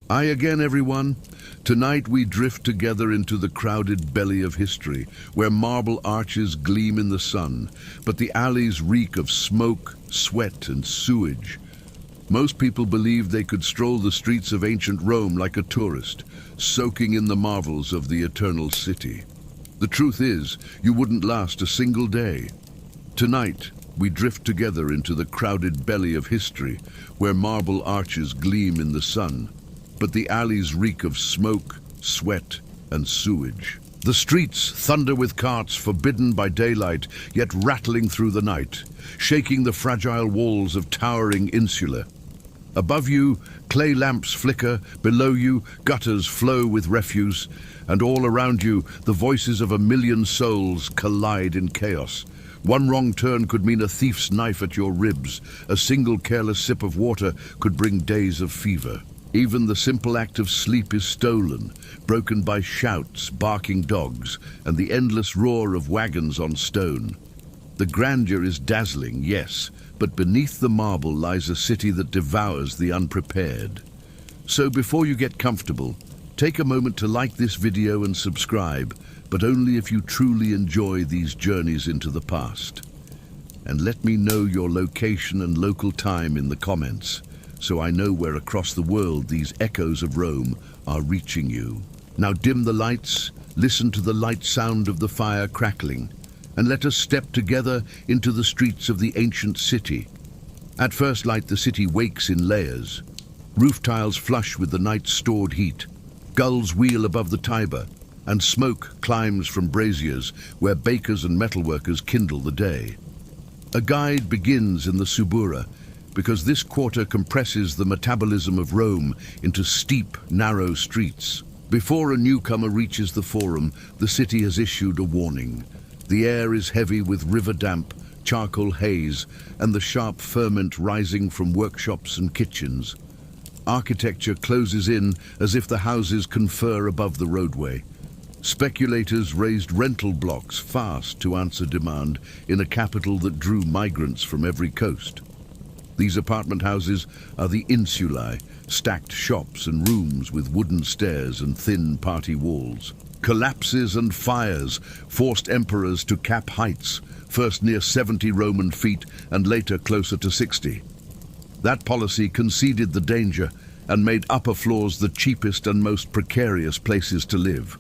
Hi again, everyone. Tonight we drift together into the crowded belly of history, where marble arches gleam in the sun, but the alleys reek of smoke, sweat, and sewage. Most people believed they could stroll the streets of ancient Rome like a tourist, soaking in the marvels of the eternal city. The truth is, you wouldn't last a single day. Tonight, we drift together into the crowded belly of history, where marble arches gleam in the sun, but the alleys reek of smoke, sweat, and sewage. The streets thunder with carts forbidden by daylight, yet rattling through the night, shaking the fragile walls of towering insulae. Above you, clay lamps flicker, below you, gutters flow with refuse, and all around you, the voices of a million souls collide in chaos. One wrong turn could mean a thief's knife at your ribs. A single careless sip of water could bring days of fever. Even the simple act of sleep is stolen, broken by shouts, barking dogs, and the endless roar of wagons on stone. The grandeur is dazzling, yes, but beneath the marble lies a city that devours the unprepared. So before you get comfortable, take a moment to like this video and subscribe, but only if you truly enjoy these journeys into the past. And let me know your location and local time in the comments, so I know where across the world these echoes of Rome are reaching you. Now dim the lights, listen to the light sound of the fire crackling, and let us step together into the streets of the ancient city. At first light, the city wakes in layers. Roof tiles flush with the night's stored heat. Gulls wheel above the Tiber, and smoke climbs from braziers where bakers and metalworkers kindle the day. A guide begins in the Subura, because this quarter compresses the metabolism of Rome into steep, narrow streets. Before a newcomer reaches the Forum, the city has issued a warning. The air is heavy with river damp, charcoal haze, and the sharp ferment rising from workshops and kitchens. Architecture closes in as if the houses confer above the roadway. Speculators raised rental blocks fast to answer demand in a capital that drew migrants from every coast. These apartment houses are the insulae, stacked shops and rooms with wooden stairs and thin party walls. Collapses and fires forced emperors to cap heights, first near 70 Roman feet and later closer to 60. That policy conceded the danger and made upper floors the cheapest and most precarious places to live.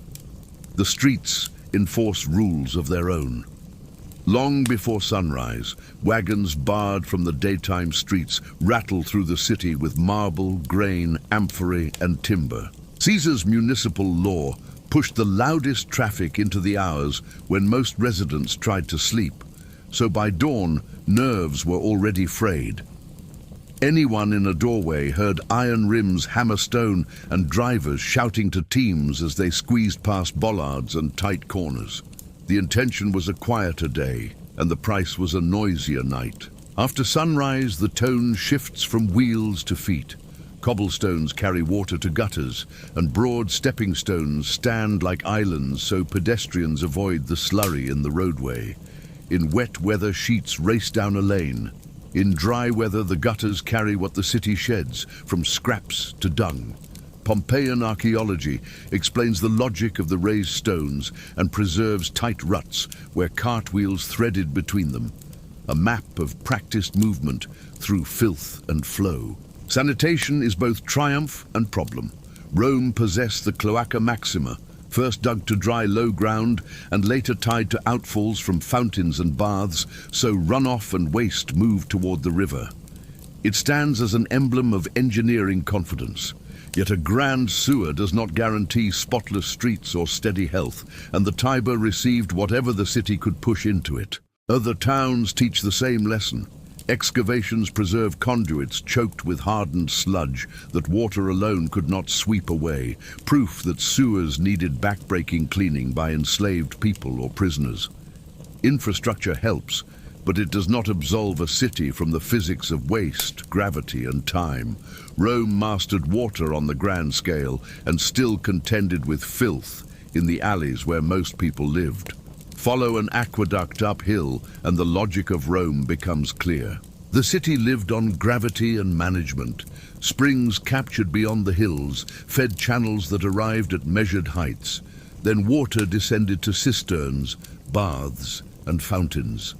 The streets enforced rules of their own. Long before sunrise, wagons barred from the daytime streets rattle through the city with marble, grain, amphorae, and timber. Caesar's municipal law pushed the loudest traffic into the hours when most residents tried to sleep, so by dawn, nerves were already frayed. Anyone in a doorway heard iron rims hammer stone and drivers shouting to teams as they squeezed past bollards and tight corners. The intention was a quieter day, and the price was a noisier night. After sunrise, the tone shifts from wheels to feet. Cobblestones carry water to gutters, and broad stepping stones stand like islands so pedestrians avoid the slurry in the roadway. In wet weather, sheets race down a lane. In dry weather, the gutters carry what the city sheds, from scraps to dung. Pompeian archaeology explains the logic of the raised stones and preserves tight ruts where cartwheels threaded between them, a map of practiced movement through filth and flow. Sanitation is both triumph and problem. Rome possessed the cloaca maxima, first dug to dry low ground and later tied to outfalls from fountains and baths, so runoff and waste moved toward the river. It stands as an emblem of engineering confidence. Yet a grand sewer does not guarantee spotless streets or steady health, and the Tiber received whatever the city could push into it. Other towns teach the same lesson. Excavations preserve conduits choked with hardened sludge that water alone could not sweep away, proof that sewers needed backbreaking cleaning by enslaved people or prisoners. Infrastructure helps, but it does not absolve a city from the physics of waste, gravity, and time. Rome mastered water on the grand scale and still contended with filth in the alleys where most people lived. Follow an aqueduct uphill and the logic of Rome becomes clear. The city lived on gravity and management. Springs captured beyond the hills fed channels that arrived at measured heights. Then water descended to cisterns, baths, and fountains.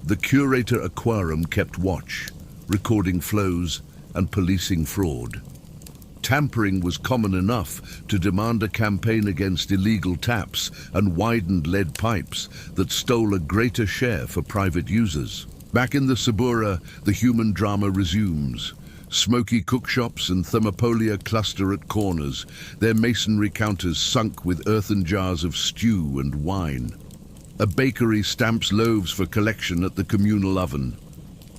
The curator aquarum kept watch, recording flows and policing fraud. Tampering was common enough to demand a campaign against illegal taps and widened lead pipes that stole a greater share for private users. Back in the Subura, the human drama resumes. Smoky cookshops and thermopolia cluster at corners, their masonry counters sunk with earthen jars of stew and wine. A bakery stamps loaves for collection at the communal oven.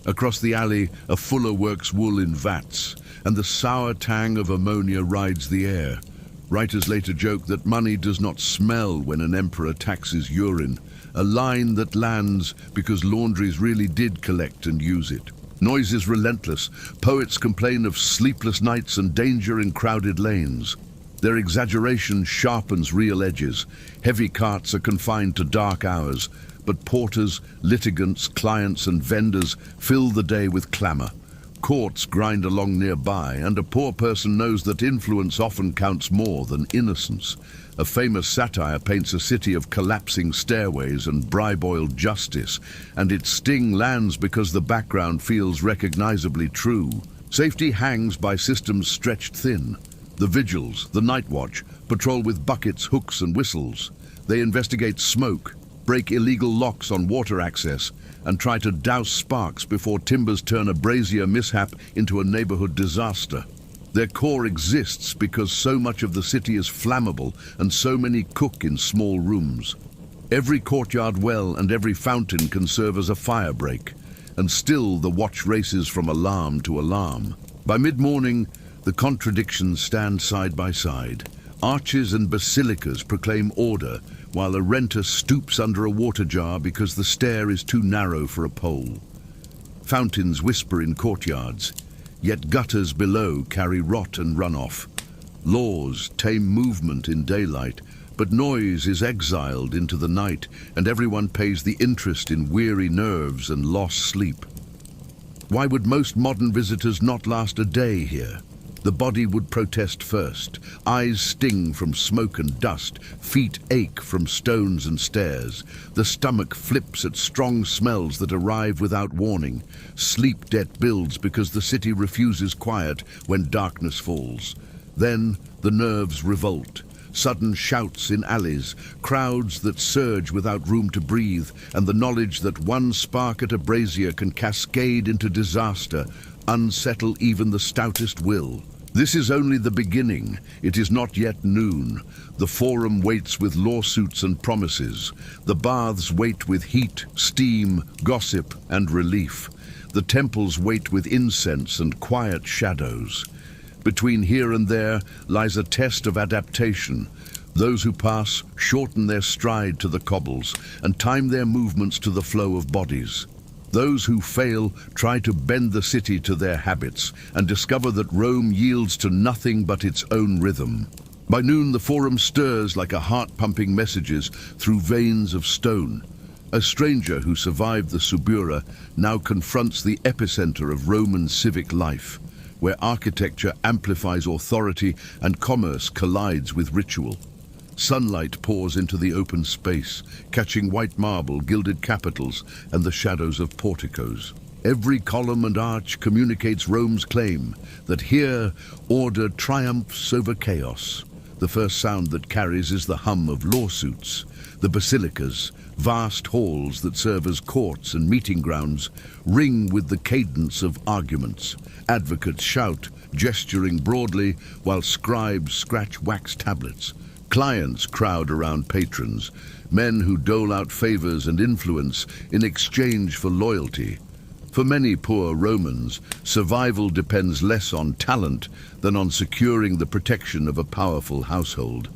Across the alley, a fuller works wool in vats, and the sour tang of ammonia rides the air. Writers later joke that money does not smell when an emperor taxes urine, a line that lands because laundries really did collect and use it. Noise is relentless. Poets complain of sleepless nights and danger in crowded lanes. Their exaggeration sharpens real edges. Heavy carts are confined to dark hours, but porters, litigants, clients and vendors fill the day with clamor. Courts grind along nearby, and a poor person knows that influence often counts more than innocence. A famous satire paints a city of collapsing stairways and bribe-oiled justice, and its sting lands because the background feels recognizably true. Safety hangs by systems stretched thin. The vigils, the night watch, patrol with buckets, hooks and whistles. They investigate smoke, break illegal locks on water access, and try to douse sparks before timbers turn a brazier mishap into a neighborhood disaster. Their core exists because so much of the city is flammable and so many cook in small rooms. Every courtyard well and every fountain can serve as a fire break, and still the watch races from alarm to alarm. By mid-morning, the contradictions stand side by side. Arches and basilicas proclaim order, while a renter stoops under a water jar because the stair is too narrow for a pole. Fountains whisper in courtyards, yet gutters below carry rot and runoff. Laws tame movement in daylight, but noise is exiled into the night, and everyone pays the interest in weary nerves and lost sleep. Why would most modern visitors not last a day here? The body would protest first. Eyes sting from smoke and dust. Feet ache from stones and stairs. The stomach flips at strong smells that arrive without warning. Sleep debt builds because the city refuses quiet when darkness falls. Then the nerves revolt. Sudden shouts in alleys, crowds that surge without room to breathe, and the knowledge that one spark at a brazier can cascade into disaster, unsettle even the stoutest will. This is only the beginning. It is not yet noon. The forum waits with lawsuits and promises. The baths wait with heat, steam, gossip, and relief. The temples wait with incense and quiet shadows. Between here and there lies a test of adaptation. Those who pass shorten their stride to the cobbles and time their movements to the flow of bodies. Those who fail try to bend the city to their habits and discover that Rome yields to nothing but its own rhythm. By noon, the forum stirs like a heart pumping messages through veins of stone. A stranger who survived the Subura now confronts the epicenter of Roman civic life, where architecture amplifies authority and commerce collides with ritual. Sunlight pours into the open space, catching white marble, gilded capitals, and the shadows of porticos. Every column and arch communicates Rome's claim that here order triumphs over chaos. The first sound that carries is the hum of lawsuits. The basilicas, vast halls that serve as courts and meeting grounds, ring with the cadence of arguments. Advocates shout, gesturing broadly, while scribes scratch wax tablets. Clients crowd around patrons, men who dole out favors and influence in exchange for loyalty. For many poor Romans, survival depends less on talent than on securing the protection of a powerful household.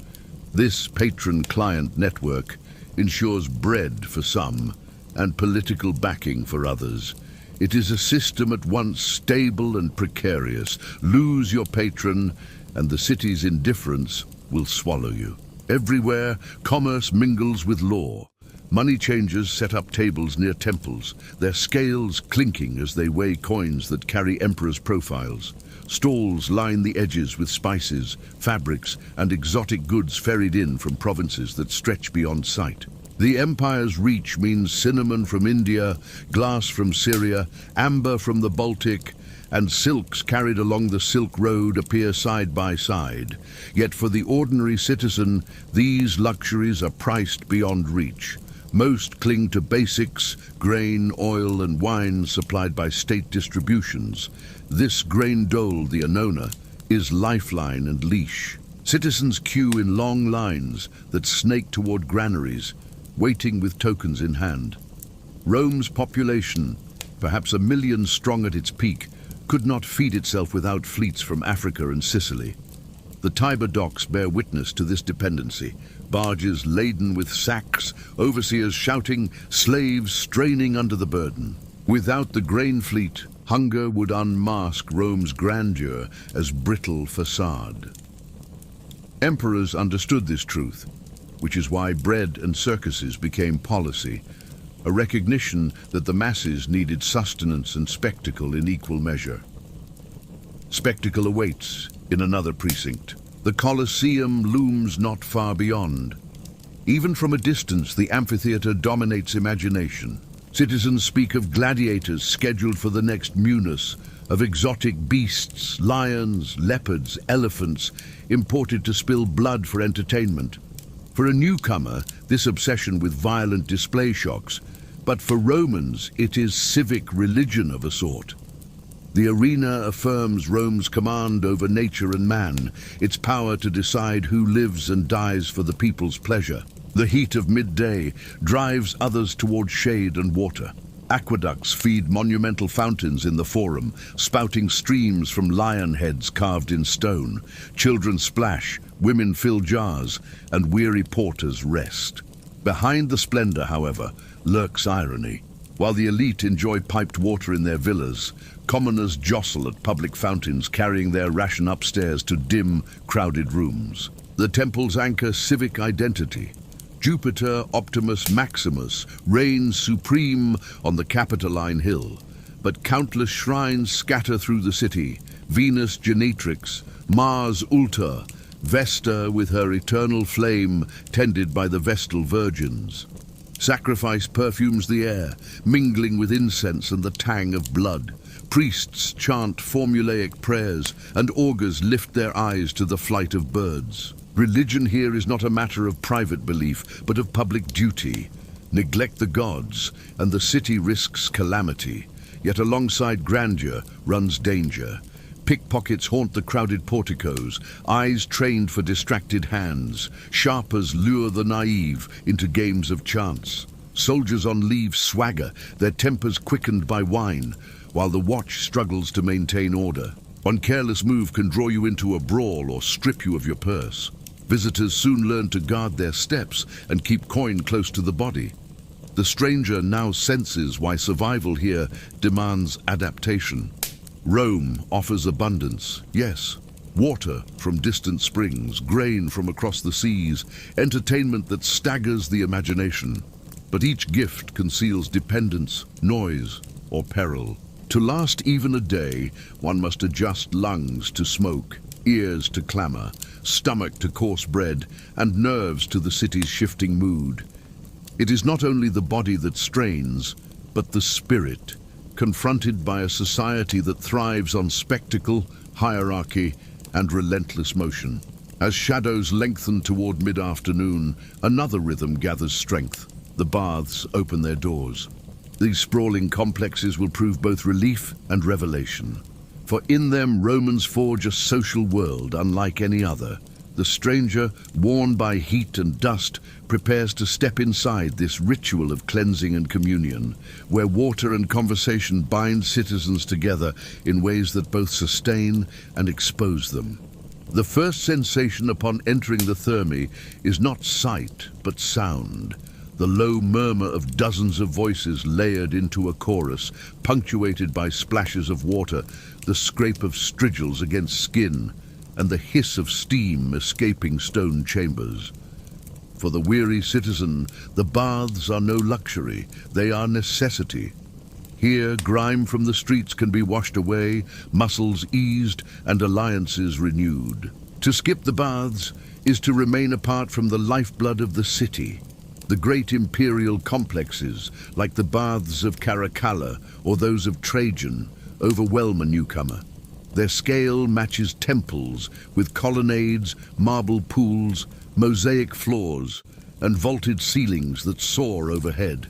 This patron-client network ensures bread for some and political backing for others. It is a system at once stable and precarious. Lose your patron, and the city's indifference will swallow you. Everywhere, commerce mingles with law. Money changers set up tables near temples, their scales clinking as they weigh coins that carry emperors' profiles. Stalls line the edges with spices, fabrics, and exotic goods ferried in from provinces that stretch beyond sight. The empire's reach means cinnamon from India, glass from Syria, amber from the Baltic, and silks carried along the Silk Road appear side by side. Yet for the ordinary citizen, these luxuries are priced beyond reach. Most cling to basics, grain, oil, and wine supplied by state distributions. This grain dole, the annona, is lifeline and leash. Citizens queue in long lines that snake toward granaries, waiting with tokens in hand. Rome's population, perhaps 1 million strong at its peak, could not feed itself without fleets from Africa and Sicily. The Tiber docks bear witness to this dependency. Barges laden with sacks, overseers shouting, slaves straining under the burden. Without the grain fleet, hunger would unmask Rome's grandeur as brittle facade. Emperors understood this truth, which is why bread and circuses became policy, a recognition that the masses needed sustenance and spectacle in equal measure. Spectacle awaits in another precinct. The Colosseum looms not far beyond. Even from a distance, the amphitheater dominates imagination. Citizens speak of gladiators scheduled for the next Munus, of exotic beasts, lions, leopards, elephants, imported to spill blood for entertainment. For a newcomer, this obsession with violent display shocks, but for Romans, it is civic religion of a sort. The arena affirms Rome's command over nature and man, its power to decide who lives and dies for the people's pleasure. The heat of midday drives others toward shade and water. Aqueducts feed monumental fountains in the Forum, spouting streams from lion heads carved in stone. Children splash, women fill jars, and weary porters rest. Behind the splendor, however, lurks irony. While the elite enjoy piped water in their villas, commoners jostle at public fountains, carrying their ration upstairs to dim, crowded rooms. The temples anchor civic identity. Jupiter Optimus Maximus reigns supreme on the Capitoline Hill, but countless shrines scatter through the city. Venus Genetrix, Mars Ulta, Vesta with her eternal flame tended by the Vestal Virgins. Sacrifice perfumes the air, mingling with incense and the tang of blood. Priests chant formulaic prayers, and augurs lift their eyes to the flight of birds. Religion here is not a matter of private belief, but of public duty. Neglect the gods, and the city risks calamity. Yet alongside grandeur runs danger. Pickpockets haunt the crowded porticos, eyes trained for distracted hands. Sharpers lure the naive into games of chance. Soldiers on leave swagger, their tempers quickened by wine, while the watch struggles to maintain order. One careless move can draw you into a brawl or strip you of your purse. Visitors soon learn to guard their steps and keep coin close to the body. The stranger now senses why survival here demands adaptation. Rome offers abundance, yes. Water from distant springs, grain from across the seas, entertainment that staggers the imagination. But each gift conceals dependence, noise, or peril. To last even a day, one must adjust lungs to smoke, ears to clamor, stomach to coarse bread, and nerves to the city's shifting mood. It is not only the body that strains, but the spirit, confronted by a society that thrives on spectacle, hierarchy, and relentless motion. As shadows lengthen toward mid-afternoon, another rhythm gathers strength. The baths open their doors. These sprawling complexes will prove both relief and revelation. For in them, Romans forge a social world unlike any other. The stranger, worn by heat and dust, prepares to step inside this ritual of cleansing and communion, where water and conversation bind citizens together in ways that both sustain and expose them. The first sensation upon entering the thermae is not sight, but sound. The low murmur of dozens of voices layered into a chorus, punctuated by splashes of water, the scrape of strigils against skin, and the hiss of steam escaping stone chambers. For the weary citizen, the baths are no luxury, they are necessity. Here, grime from the streets can be washed away, muscles eased, and alliances renewed. To skip the baths is to remain apart from the lifeblood of the city. The great imperial complexes, like the baths of Caracalla or those of Trajan, overwhelm a newcomer. Their scale matches temples with colonnades, marble pools, mosaic floors, and vaulted ceilings that soar overhead.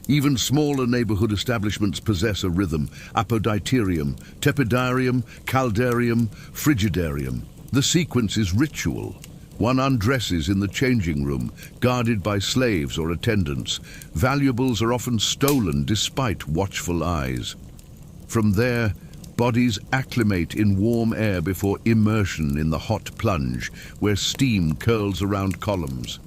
Even smaller neighborhood establishments possess a rhythm: apoditerium, tepidarium, caldarium, frigidarium. The sequence is ritual. One undresses in the changing room, guarded by slaves or attendants. Valuables are often stolen despite watchful eyes. From there, bodies acclimate in warm air before immersion in the hot plunge, where steam curls around columns.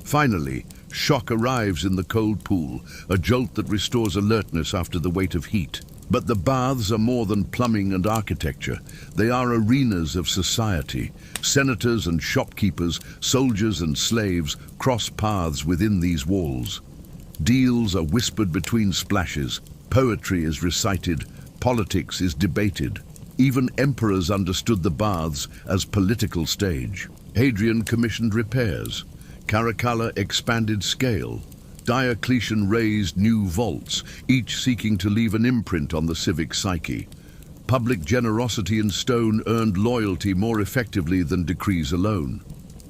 Finally, shock arrives in the cold pool, a jolt that restores alertness after the weight of heat. But the baths are more than plumbing and architecture. They are arenas of society. Senators and shopkeepers, soldiers and slaves cross paths within these walls. Deals are whispered between splashes. Poetry is recited. Politics is debated. Even emperors understood the baths as political stage. Hadrian commissioned repairs. Caracalla expanded scale. Diocletian raised new vaults, each seeking to leave an imprint on the civic psyche. Public generosity in stone earned loyalty more effectively than decrees alone.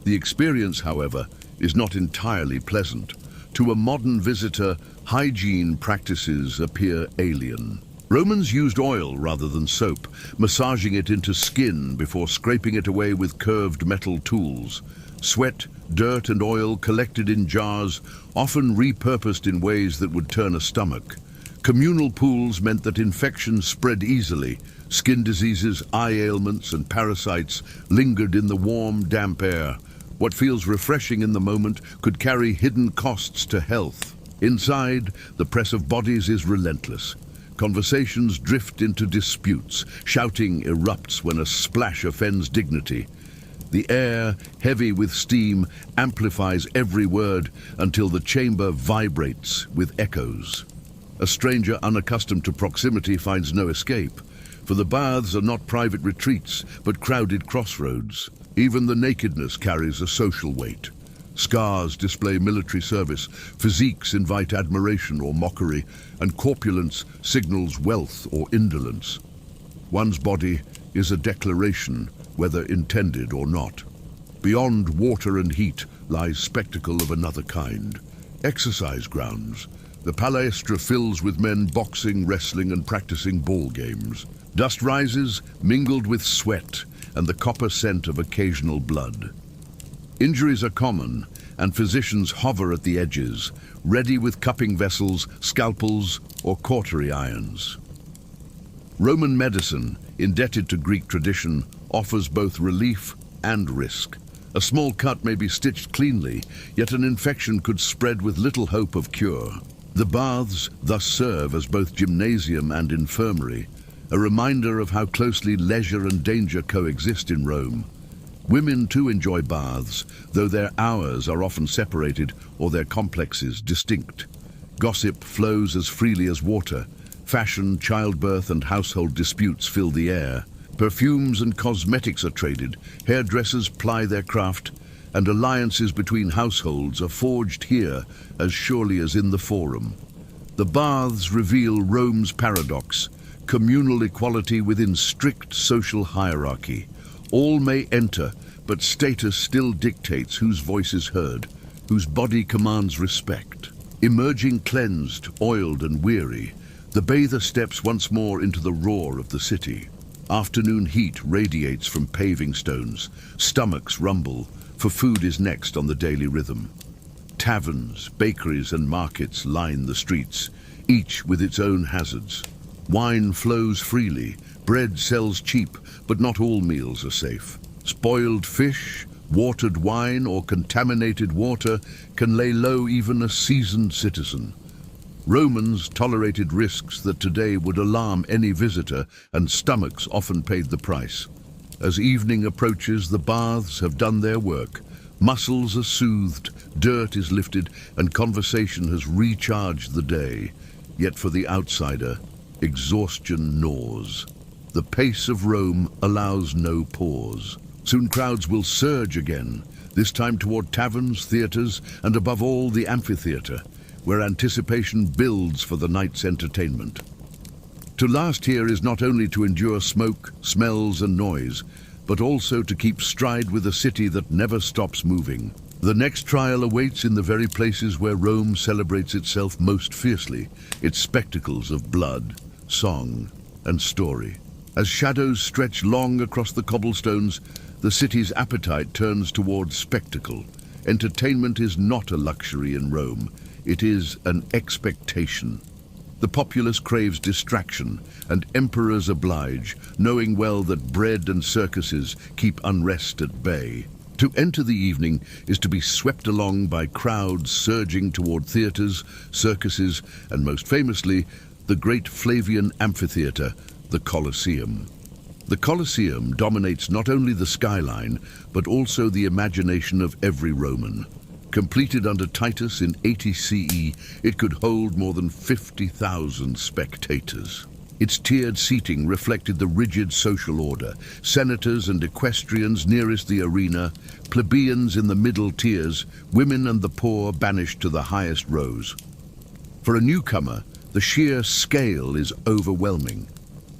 The experience, however, is not entirely pleasant. To a modern visitor, hygiene practices appear alien. Romans used oil rather than soap, massaging it into skin before scraping it away with curved metal tools. Sweat, dirt, and oil collected in jars, often repurposed in ways that would turn a stomach. Communal pools meant that infections spread easily. Skin diseases, eye ailments, and parasites lingered in the warm, damp air. What feels refreshing in the moment could carry hidden costs to health. Inside, the press of bodies is relentless. Conversations drift into disputes. Shouting erupts when a splash offends dignity. The air, heavy with steam, amplifies every word until the chamber vibrates with echoes. A stranger unaccustomed to proximity finds no escape, for the baths are not private retreats, but crowded crossroads. Even the nakedness carries a social weight. Scars display military service, physiques invite admiration or mockery, and corpulence signals wealth or indolence. One's body is a declaration, whether intended or not. Beyond water and heat lies spectacle of another kind. Exercise grounds. The palestra fills with men boxing, wrestling, and practicing ball games. Dust rises, mingled with sweat, and the copper scent of occasional blood. Injuries are common, and physicians hover at the edges, ready with cupping vessels, scalpels, or cautery irons. Roman medicine, indebted to Greek tradition, offers both relief and risk. A small cut may be stitched cleanly, yet an infection could spread with little hope of cure. The baths thus serve as both gymnasium and infirmary, a reminder of how closely leisure and danger coexist in Rome. Women too enjoy baths, though their hours are often separated or their complexes distinct. Gossip flows as freely as water. Fashion, childbirth, and household disputes fill the air. Perfumes and cosmetics are traded, hairdressers ply their craft, and alliances between households are forged here as surely as in the forum. The baths reveal Rome's paradox: communal equality within strict social hierarchy. All may enter, but status still dictates whose voice is heard, whose body commands respect. Emerging cleansed, oiled, and weary, the bather steps once more into the roar of the city. Afternoon heat radiates from paving stones. Stomachs rumble, for food is next on the daily rhythm. Taverns, bakeries, and markets line the streets, each with its own hazards. Wine flows freely, bread sells cheap, but not all meals are safe. Spoiled fish, watered wine, or contaminated water can lay low even a seasoned citizen. Romans tolerated risks that today would alarm any visitor, and stomachs often paid the price. As evening approaches, the baths have done their work. Muscles are soothed, dirt is lifted, and conversation has recharged the day. Yet for the outsider, exhaustion gnaws. The pace of Rome allows no pause. Soon crowds will surge again, this time toward taverns, theatres, and above all the amphitheatre, where anticipation builds for the night's entertainment. To last here is not only to endure smoke, smells, and noise, but also to keep stride with a city that never stops moving. The next trial awaits in the very places where Rome celebrates itself most fiercely, its spectacles of blood, song, and story. As shadows stretch long across the cobblestones, the city's appetite turns towards spectacle. Entertainment is not a luxury in Rome, it is an expectation. The populace craves distraction, and emperors oblige, knowing well that bread and circuses keep unrest at bay. To enter the evening is to be swept along by crowds surging toward theatres, circuses, and most famously, the great Flavian amphitheatre, the Colosseum. The Colosseum dominates not only the skyline, but also the imagination of every Roman. Completed under Titus in 80 CE, it could hold more than 50,000 spectators. Its tiered seating reflected the rigid social order: senators and equestrians nearest the arena, plebeians in the middle tiers, women and the poor banished to the highest rows. For a newcomer, the sheer scale is overwhelming.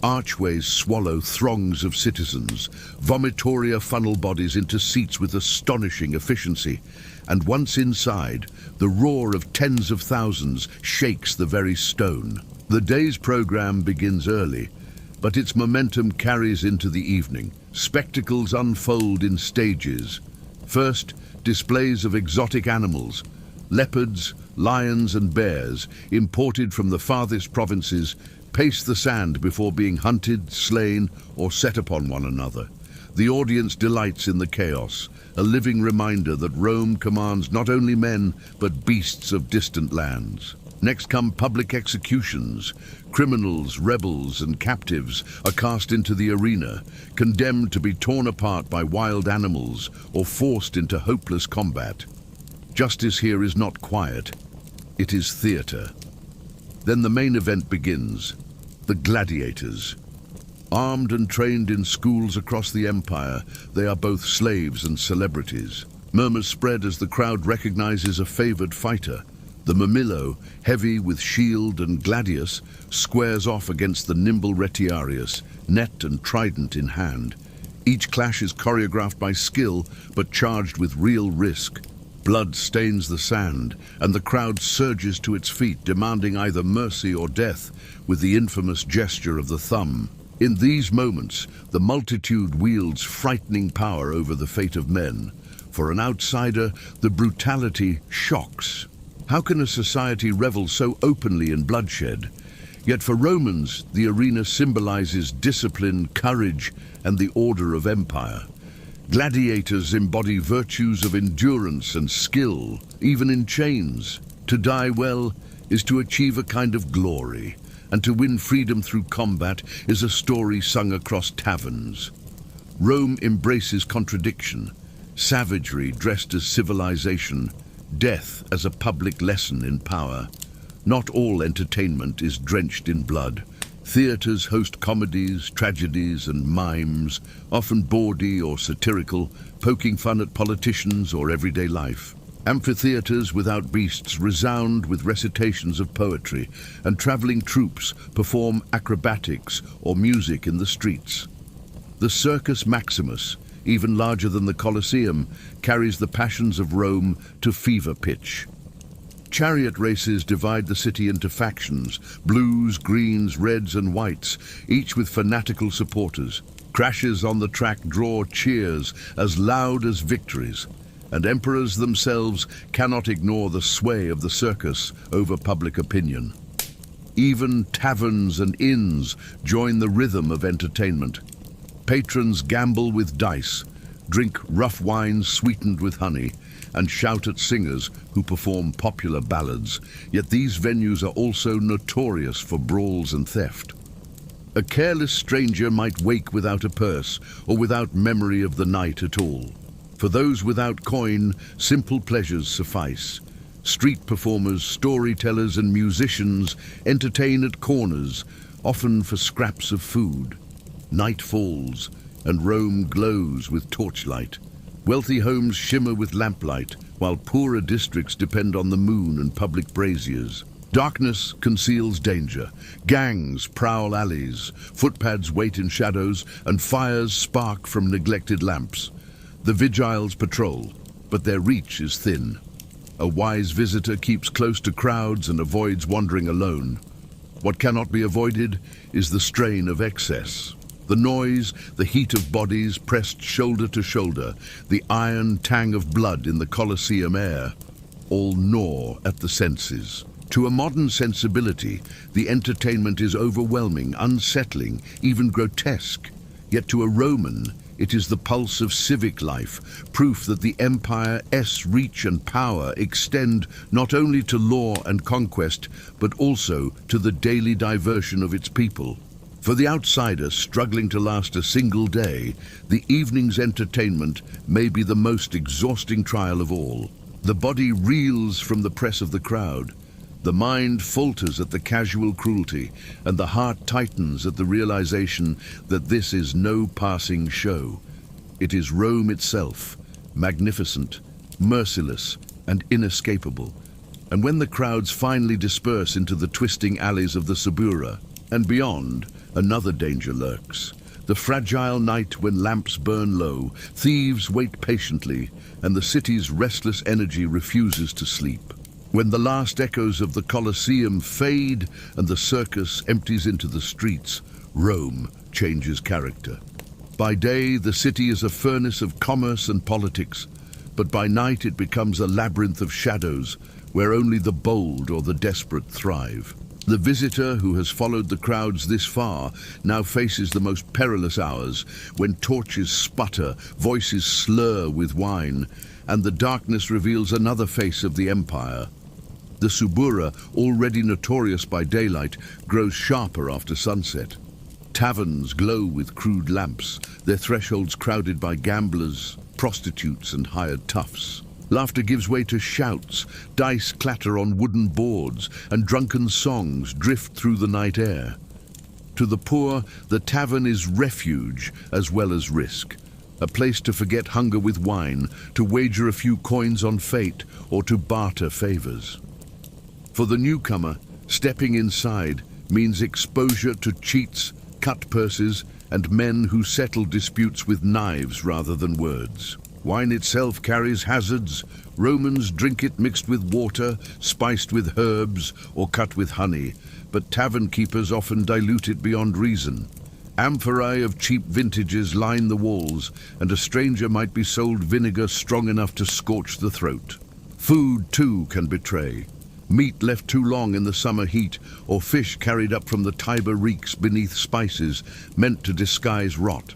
Archways swallow throngs of citizens, vomitoria funnel bodies into seats with astonishing efficiency, and once inside, the roar of tens of thousands shakes the very stone. The day's program begins early, but its momentum carries into the evening. Spectacles unfold in stages. First, displays of exotic animals, leopards, lions and bears, imported from the farthest provinces, pace the sand before being hunted, slain, or set upon one another. The audience delights in the chaos, a living reminder that Rome commands not only men, but beasts of distant lands. Next come public executions. Criminals, rebels, and captives are cast into the arena, condemned to be torn apart by wild animals or forced into hopeless combat. Justice here is not quiet, it is theatre. Then the main event begins. The gladiators. Armed and trained in schools across the empire, they are both slaves and celebrities. Murmurs spread as the crowd recognizes a favored fighter. The Mamillo, heavy with shield and gladius, squares off against the nimble Retiarius, net and trident in hand. Each clash is choreographed by skill, but charged with real risk. Blood stains the sand, and the crowd surges to its feet, demanding either mercy or death, with the infamous gesture of the thumb. In these moments, the multitude wields frightening power over the fate of men. For an outsider, the brutality shocks. How can a society revel so openly in bloodshed? Yet for Romans, the arena symbolizes discipline, courage, and the order of empire. Gladiators embody virtues of endurance and skill, even in chains. To die well is to achieve a kind of glory, and to win freedom through combat is a story sung across taverns. Rome embraces contradiction, savagery dressed as civilization, death as a public lesson in power. Not all entertainment is drenched in blood. Theatres host comedies, tragedies, and mimes, often bawdy or satirical, poking fun at politicians or everyday life. Amphitheatres without beasts resound with recitations of poetry, and travelling troupes perform acrobatics or music in the streets. The Circus Maximus, even larger than the Colosseum, carries the passions of Rome to fever pitch. Chariot races divide the city into factions: blues, greens, reds, and whites, each with fanatical supporters. Crashes on the track draw cheers as loud as victories, and emperors themselves cannot ignore the sway of the circus over public opinion. Even taverns and inns join the rhythm of entertainment. Patrons gamble with dice, drink rough wines sweetened with honey, and shout at singers who perform popular ballads. Yet these venues are also notorious for brawls and theft. A careless stranger might wake without a purse or without memory of the night at all. For those without coin, simple pleasures suffice. Street performers, storytellers and musicians entertain at corners, often for scraps of food. Night falls, and Rome glows with torchlight. Wealthy homes shimmer with lamplight, while poorer districts depend on the moon and public braziers. Darkness conceals danger. Gangs prowl alleys, footpads wait in shadows, and fires spark from neglected lamps. The vigiles patrol, but their reach is thin. A wise visitor keeps close to crowds and avoids wandering alone. What cannot be avoided is the strain of excess. The noise, the heat of bodies pressed shoulder to shoulder, the iron tang of blood in the Colosseum air, all gnaw at the senses. To a modern sensibility, the entertainment is overwhelming, unsettling, even grotesque. Yet to a Roman, it is the pulse of civic life, proof that the empire's reach and power extend not only to law and conquest, but also to the daily diversion of its people. For the outsider struggling to last a single day, the evening's entertainment may be the most exhausting trial of all. The body reels from the press of the crowd. The mind falters at the casual cruelty, and the heart tightens at the realization that this is no passing show. It is Rome itself, magnificent, merciless, and inescapable. And when the crowds finally disperse into the twisting alleys of the Suburra and beyond, another danger lurks. The fragile night when lamps burn low, thieves wait patiently, and the city's restless energy refuses to sleep. When the last echoes of the Colosseum fade and the circus empties into the streets, Rome changes character. By day, the city is a furnace of commerce and politics, but by night it becomes a labyrinth of shadows where only the bold or the desperate thrive. The visitor who has followed the crowds this far now faces the most perilous hours, when torches sputter, voices slur with wine, and the darkness reveals another face of the empire. The Suburra, already notorious by daylight, grows sharper after sunset. Taverns glow with crude lamps, their thresholds crowded by gamblers, prostitutes and hired toughs. Laughter gives way to shouts, dice clatter on wooden boards, and drunken songs drift through the night air. To the poor, the tavern is refuge as well as risk. A place to forget hunger with wine, to wager a few coins on fate, or to barter favors. For the newcomer, stepping inside means exposure to cheats, cut purses, and men who settle disputes with knives rather than words. Wine itself carries hazards. Romans drink it mixed with water, spiced with herbs, or cut with honey, but tavern keepers often dilute it beyond reason. Amphorae of cheap vintages line the walls, and a stranger might be sold vinegar strong enough to scorch the throat. Food, too, can betray. Meat left too long in the summer heat, or fish carried up from the Tiber reeks beneath spices meant to disguise rot.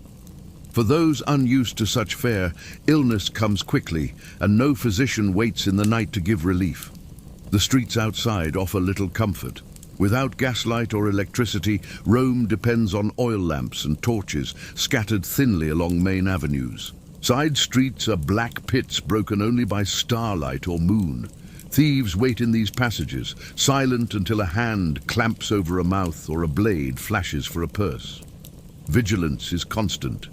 For those unused to such fare, illness comes quickly, and no physician waits in the night to give relief. The streets outside offer little comfort. Without gaslight or electricity, Rome depends on oil lamps and torches scattered thinly along main avenues. Side streets are black pits broken only by starlight or moon. Thieves wait in these passages, silent until a hand clamps over a mouth or a blade flashes for a purse. Vigilance is constant.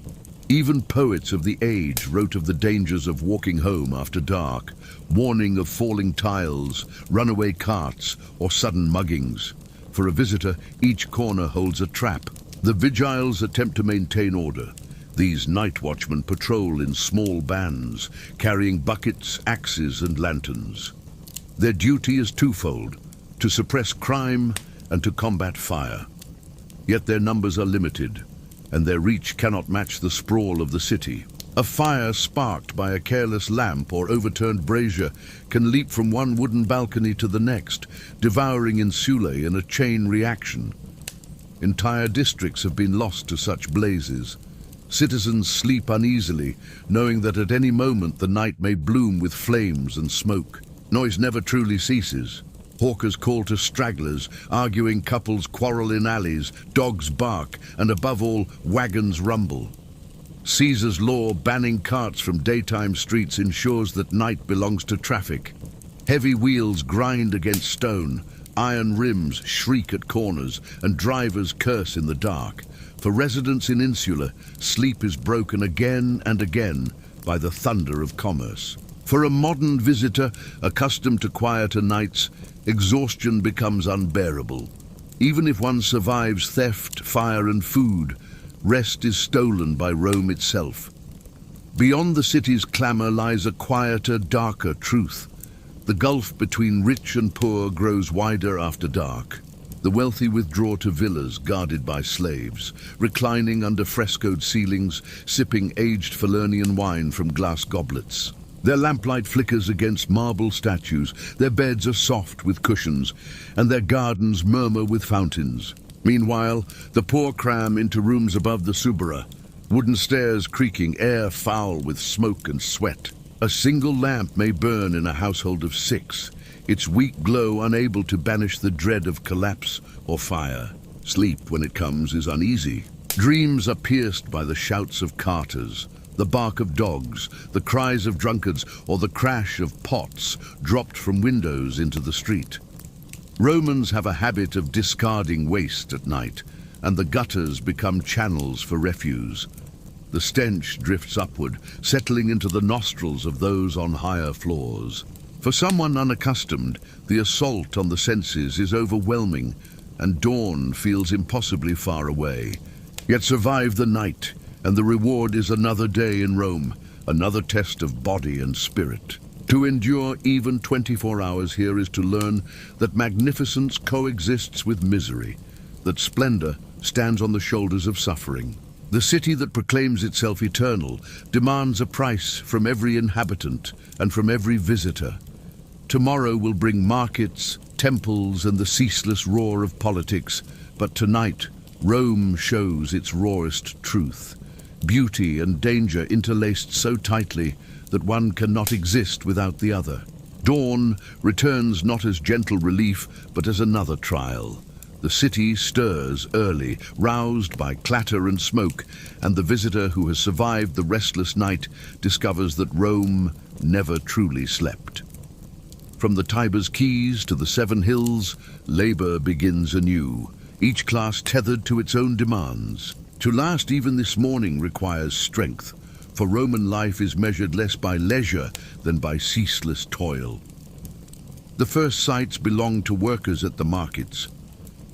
Even poets of the age wrote of the dangers of walking home after dark, warning of falling tiles, runaway carts, or sudden muggings. For a visitor, each corner holds a trap. The vigiles attempt to maintain order. These night watchmen patrol in small bands, carrying buckets, axes, and lanterns. Their duty is twofold: to suppress crime and to combat fire. Yet their numbers are limited, and their reach cannot match the sprawl of the city. A fire sparked by a careless lamp or overturned brazier can leap from one wooden balcony to the next, devouring insulae in a chain reaction. Entire districts have been lost to such blazes. Citizens sleep uneasily, knowing that at any moment the night may bloom with flames and smoke. Noise never truly ceases. Hawkers call to stragglers, arguing couples quarrel in alleys, dogs bark, and above all, wagons rumble. Caesar's law banning carts from daytime streets ensures that night belongs to traffic. Heavy wheels grind against stone, iron rims shriek at corners, and drivers curse in the dark. For residents in Insula, sleep is broken again and again by the thunder of commerce. For a modern visitor accustomed to quieter nights, exhaustion becomes unbearable. Even if one survives theft, fire, and food, rest is stolen by Rome itself. Beyond the city's clamor lies a quieter, darker truth. The gulf between rich and poor grows wider after dark. The wealthy withdraw to villas guarded by slaves, reclining under frescoed ceilings, sipping aged Falernian wine from glass goblets. Their lamplight flickers against marble statues, their beds are soft with cushions, and their gardens murmur with fountains. Meanwhile, the poor cram into rooms above the subura, wooden stairs creaking, air foul with smoke and sweat. A single lamp may burn in a household of 6, its weak glow unable to banish the dread of collapse or fire. Sleep, when it comes, is uneasy. Dreams are pierced by the shouts of carters, the bark of dogs, the cries of drunkards, or the crash of pots dropped from windows into the street. Romans have a habit of discarding waste at night, and the gutters become channels for refuse. The stench drifts upward, settling into the nostrils of those on higher floors. For someone unaccustomed, the assault on the senses is overwhelming, and dawn feels impossibly far away. Yet survive the night, and the reward is another day in Rome, another test of body and spirit. To endure even 24 hours here is to learn that magnificence coexists with misery, that splendor stands on the shoulders of suffering. The city that proclaims itself eternal demands a price from every inhabitant and from every visitor. Tomorrow will bring markets, temples, and the ceaseless roar of politics, but tonight Rome shows its rawest truth. Beauty and danger interlaced so tightly that one cannot exist without the other. Dawn returns not as gentle relief, but as another trial. The city stirs early, roused by clatter and smoke, and the visitor who has survived the restless night discovers that Rome never truly slept. From the Tiber's quays to the 7 hills, labor begins anew, each class tethered to its own demands. To last even this morning requires strength, for Roman life is measured less by leisure than by ceaseless toil. The first sites belong to workers at the markets.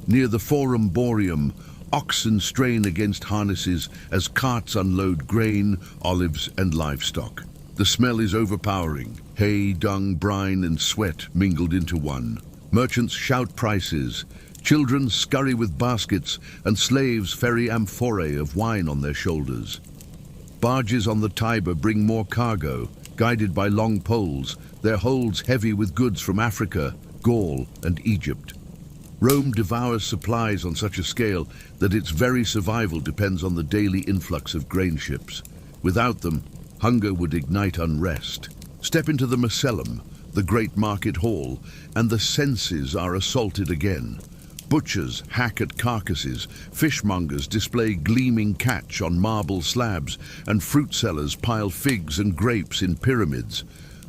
Near the Forum Boreum, oxen strain against harnesses as carts unload grain, olives, and livestock. The smell is overpowering. Hay, dung, brine, and sweat mingled into one. Merchants shout prices. Children scurry with baskets, and slaves ferry amphorae of wine on their shoulders. Barges on the Tiber bring more cargo, guided by long poles, their holds heavy with goods from Africa, Gaul, and Egypt. Rome devours supplies on such a scale that its very survival depends on the daily influx of grain ships. Without them, hunger would ignite unrest. Step into the Macellum, the great market hall, and the senses are assaulted again. Butchers hack at carcasses, fishmongers display gleaming catch on marble slabs, and fruit sellers pile figs and grapes in pyramids.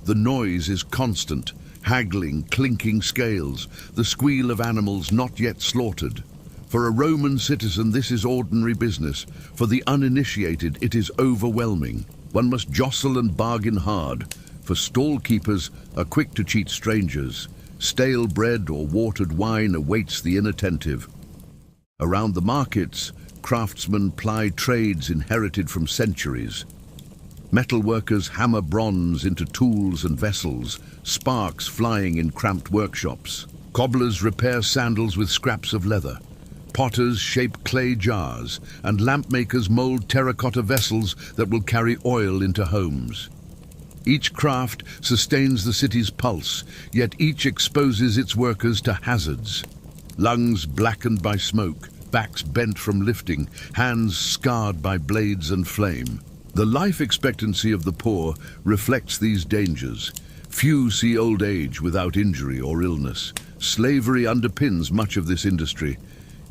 The noise is constant, haggling, clinking scales, the squeal of animals not yet slaughtered. For a Roman citizen, this is ordinary business. For the uninitiated, it is overwhelming. One must jostle and bargain hard, for stall keepers are quick to cheat strangers. Stale bread or watered wine awaits the inattentive. Around the markets, craftsmen ply trades inherited from centuries. Metal workers hammer bronze into tools and vessels, sparks flying in cramped workshops. Cobblers repair sandals with scraps of leather. Potters shape clay jars, and lamp makers mold terracotta vessels that will carry oil into homes. Each craft sustains the city's pulse, yet each exposes its workers to hazards. Lungs blackened by smoke, backs bent from lifting, hands scarred by blades and flame. The life expectancy of the poor reflects these dangers. Few see old age without injury or illness. Slavery underpins much of this industry.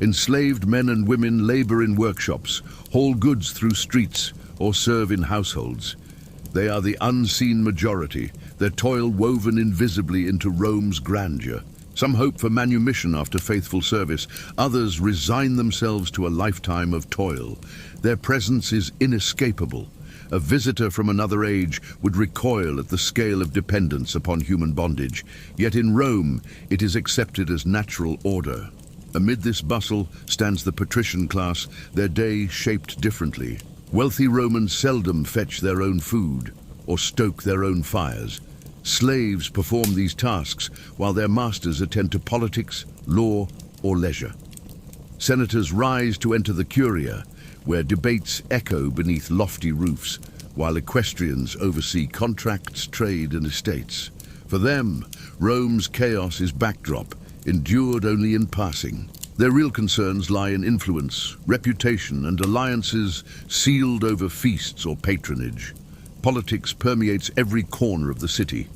Enslaved men and women labor in workshops, haul goods through streets, or serve in households. They are the unseen majority, their toil woven invisibly into Rome's grandeur. Some hope for manumission after faithful service, others resign themselves to a lifetime of toil. Their presence is inescapable. A visitor from another age would recoil at the scale of dependence upon human bondage, yet in Rome it is accepted as natural order. Amid this bustle stands the patrician class, their day shaped differently. Wealthy Romans seldom fetch their own food or stoke their own fires. Slaves perform these tasks while their masters attend to politics, law, or leisure. Senators rise to enter the curia, where debates echo beneath lofty roofs, while equestrians oversee contracts, trade, and estates. For them, Rome's chaos is backdrop, endured only in passing. Their real concerns lie in influence, reputation, and alliances sealed over feasts or patronage. Politics permeates every corner of the city.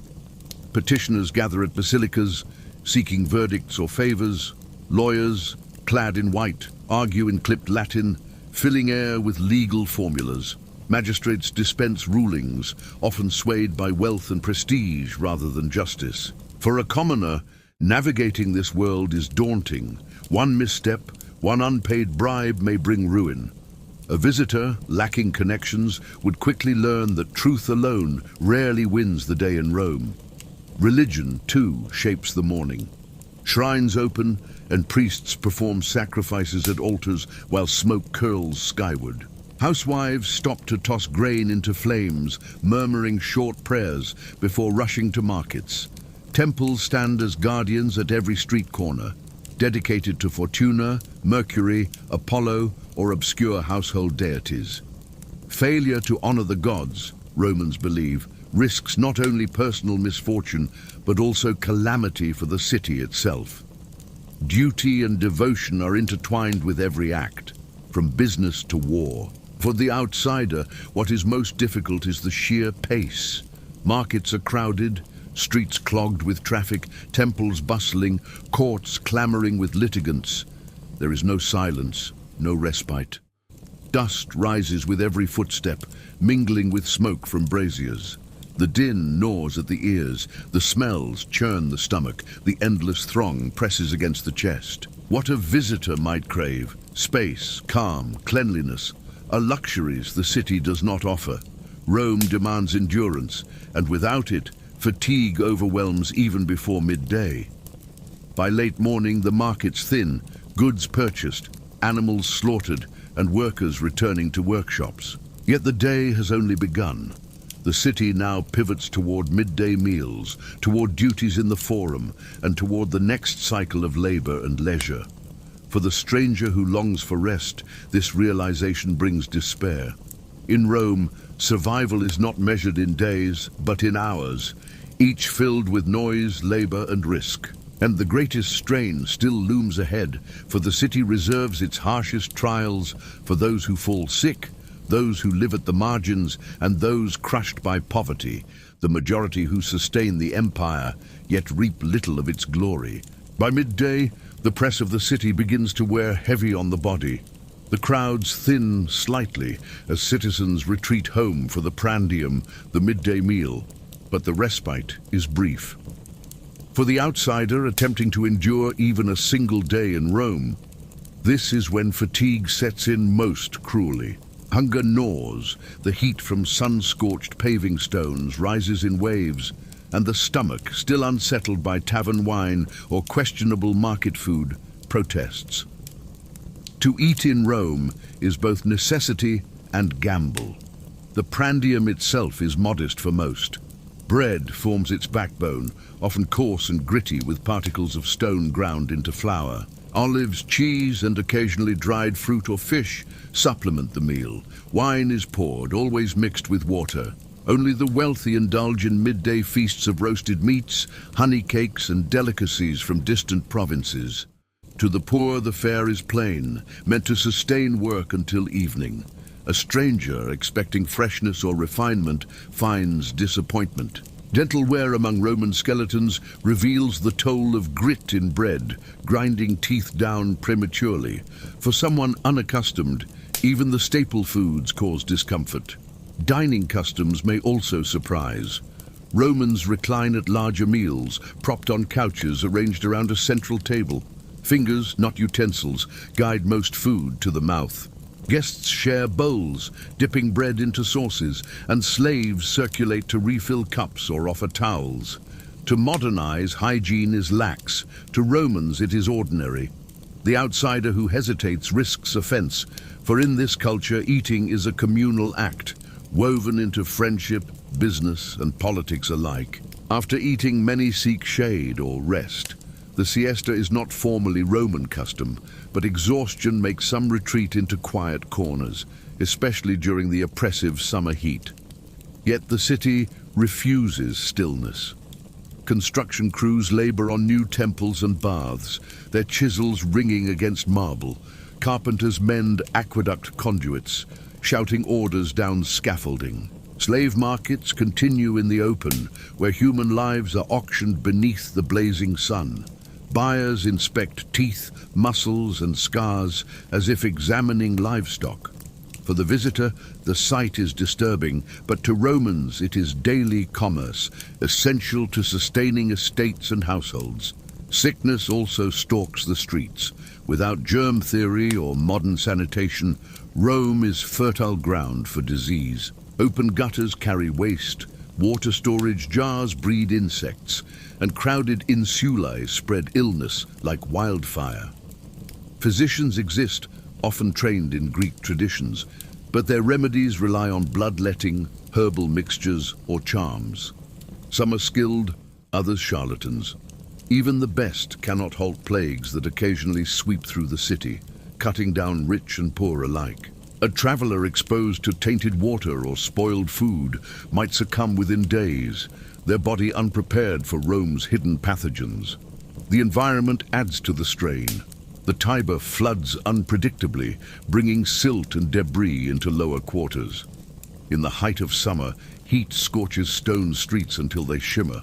Petitioners gather at basilicas, seeking verdicts or favors. Lawyers, clad in white, argue in clipped Latin, filling air with legal formulas. Magistrates dispense rulings, often swayed by wealth and prestige rather than justice. For a commoner, navigating this world is daunting. One misstep, one unpaid bribe may bring ruin. A visitor, lacking connections, would quickly learn that truth alone rarely wins the day in Rome. Religion, too, shapes the morning. Shrines open, and priests perform sacrifices at altars while smoke curls skyward. Housewives stop to toss grain into flames, murmuring short prayers before rushing to markets. Temples stand as guardians at every street corner, dedicated to Fortuna, Mercury, Apollo, or obscure household deities. Failure to honor the gods, Romans believe, risks not only personal misfortune, but also calamity for the city itself. Duty and devotion are intertwined with every act, from business to war. For the outsider, what is most difficult is the sheer pace. Markets are crowded, streets clogged with traffic, temples bustling, courts clamoring with litigants. There is no silence, no respite. Dust rises with every footstep, mingling with smoke from braziers. The din gnaws at the ears, the smells churn the stomach, the endless throng presses against the chest. What a visitor might crave: space, calm, cleanliness, are luxuries the city does not offer. Rome demands endurance, and without it, fatigue overwhelms even before midday. By late morning, the markets thin, goods purchased, animals slaughtered, and workers returning to workshops. Yet the day has only begun. The city now pivots toward midday meals, toward duties in the forum, and toward the next cycle of labor and leisure. For the stranger who longs for rest, this realization brings despair. In Rome, survival is not measured in days, but in hours, each filled with noise, labor, and risk. And the greatest strain still looms ahead, for the city reserves its harshest trials for those who fall sick, those who live at the margins, and those crushed by poverty, the majority who sustain the empire, yet reap little of its glory. By midday, the press of the city begins to wear heavy on the body. The crowds thin slightly as citizens retreat home for the prandium, the midday meal, but the respite is brief. For the outsider attempting to endure even a single day in Rome, this is when fatigue sets in most cruelly. Hunger gnaws, the heat from sun-scorched paving stones rises in waves, and the stomach, still unsettled by tavern wine or questionable market food, protests. To eat in Rome is both necessity and gamble. The prandium itself is modest for most. Bread forms its backbone, often coarse and gritty with particles of stone ground into flour. Olives, cheese, and occasionally dried fruit or fish supplement the meal. Wine is poured, always mixed with water. Only the wealthy indulge in midday feasts of roasted meats, honey cakes, and delicacies from distant provinces. To the poor, the fare is plain, meant to sustain work until evening. A stranger, expecting freshness or refinement, finds disappointment. Dental wear among Roman skeletons reveals the toll of grit in bread, grinding teeth down prematurely. For someone unaccustomed, Even the staple foods cause discomfort. Dining customs may also surprise. Romans recline at larger meals, propped on couches arranged around a central table. Fingers, not utensils, guide most food to the mouth. Guests share bowls, dipping bread into sauces, and slaves circulate to refill cups or offer towels. To modernize, hygiene is lax. To Romans, it is ordinary. The outsider who hesitates risks offense, for in this culture, eating is a communal act, woven into friendship, business, and politics alike. After eating, many seek shade or rest. The siesta is not formally Roman custom, but exhaustion makes some retreat into quiet corners, especially during the oppressive summer heat. Yet the city refuses stillness. Construction crews labor on new temples and baths, their chisels ringing against marble. Carpenters mend aqueduct conduits, shouting orders down scaffolding. Slave markets continue in the open, where human lives are auctioned beneath the blazing sun. Buyers inspect teeth, muscles, and scars as if examining livestock. For the visitor, the sight is disturbing, but to Romans it is daily commerce, essential to sustaining estates and households. Sickness also stalks the streets. Without germ theory or modern sanitation, Rome is fertile ground for disease. Open gutters carry waste, water storage jars breed insects, and crowded insulae spread illness like wildfire. Physicians exist, often trained in Greek traditions, but their remedies rely on bloodletting, herbal mixtures, or charms. Some are skilled, others charlatans. Even the best cannot halt plagues that occasionally sweep through the city, cutting down rich and poor alike. A traveler exposed to tainted water or spoiled food might succumb within days, their body unprepared for Rome's hidden pathogens. The environment adds to the strain. The Tiber floods unpredictably, bringing silt and debris into lower quarters. In the height of summer, heat scorches stone streets until they shimmer.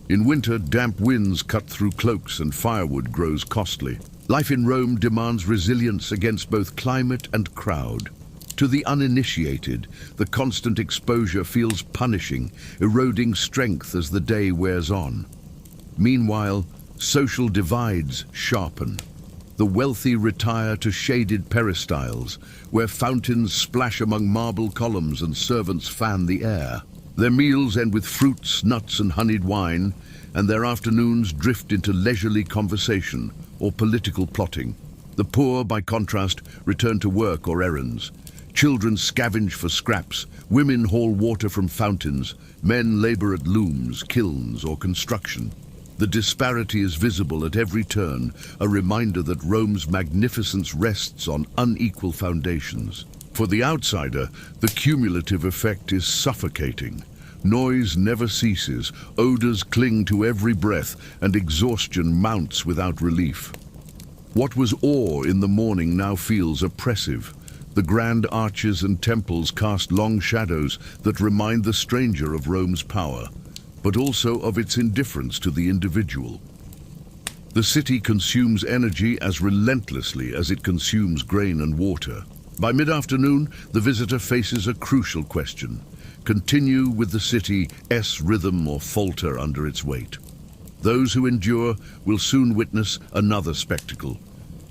In winter, damp winds cut through cloaks and firewood grows costly. Life in Rome demands resilience against both climate and crowd. To the uninitiated, the constant exposure feels punishing, eroding strength as the day wears on. Meanwhile, social divides sharpen. The wealthy retire to shaded peristyles, where fountains splash among marble columns and servants fan the air. Their meals end with fruits, nuts, and honeyed wine, and their afternoons drift into leisurely conversation or political plotting. The poor, by contrast, return to work or errands. Children scavenge for scraps, women haul water from fountains, men labor at looms, kilns, or construction. The disparity is visible at every turn, a reminder that Rome's magnificence rests on unequal foundations. For the outsider, the cumulative effect is suffocating. Noise never ceases, odors cling to every breath, and exhaustion mounts without relief. What was awe in the morning now feels oppressive. The grand arches and temples cast long shadows that remind the stranger of Rome's power, but also of its indifference to the individual. The city consumes energy as relentlessly as it consumes grain and water. By mid-afternoon, the visitor faces a crucial question. Continue with the city's rhythm or falter under its weight. Those who endure will soon witness another spectacle.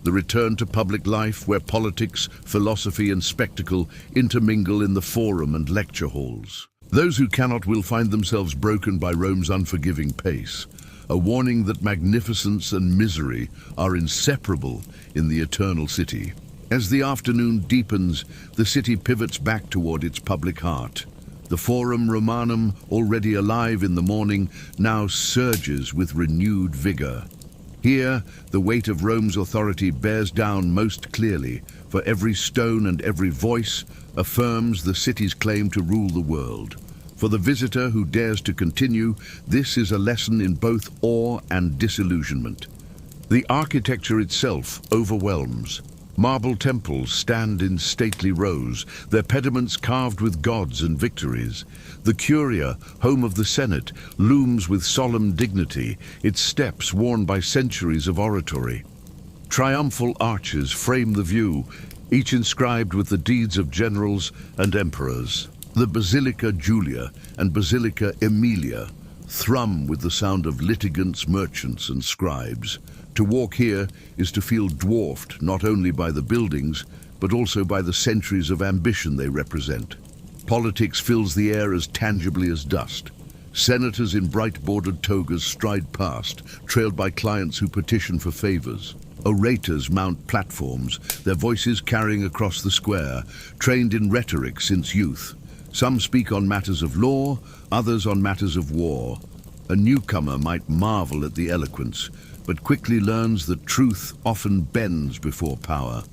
The return to public life where politics, philosophy and spectacle intermingle in the forum and lecture halls. Those who cannot will find themselves broken by Rome's unforgiving pace, a warning that magnificence and misery are inseparable in the eternal city. As the afternoon deepens, the city pivots back toward its public heart. The Forum Romanum, already alive in the morning, now surges with renewed vigor. Here, the weight of Rome's authority bears down most clearly, for every stone and every voice affirms the city's claim to rule the world. For the visitor who dares to continue, this is a lesson in both awe and disillusionment. The architecture itself overwhelms. Marble temples stand in stately rows, their pediments carved with gods and victories. The Curia, home of the Senate, looms with solemn dignity, its steps worn by centuries of oratory. Triumphal arches frame the view, each inscribed with the deeds of generals and emperors. The Basilica Julia and Basilica Emilia thrum with the sound of litigants, merchants, and scribes. To walk here is to feel dwarfed not only by the buildings, but also by the centuries of ambition they represent. Politics fills the air as tangibly as dust. Senators in bright-bordered togas stride past, trailed by clients who petition for favors. Orators mount platforms, their voices carrying across the square, trained in rhetoric since youth. Some speak on matters of law, others on matters of war. A newcomer might marvel at the eloquence, but quickly learns that truth often bends before power.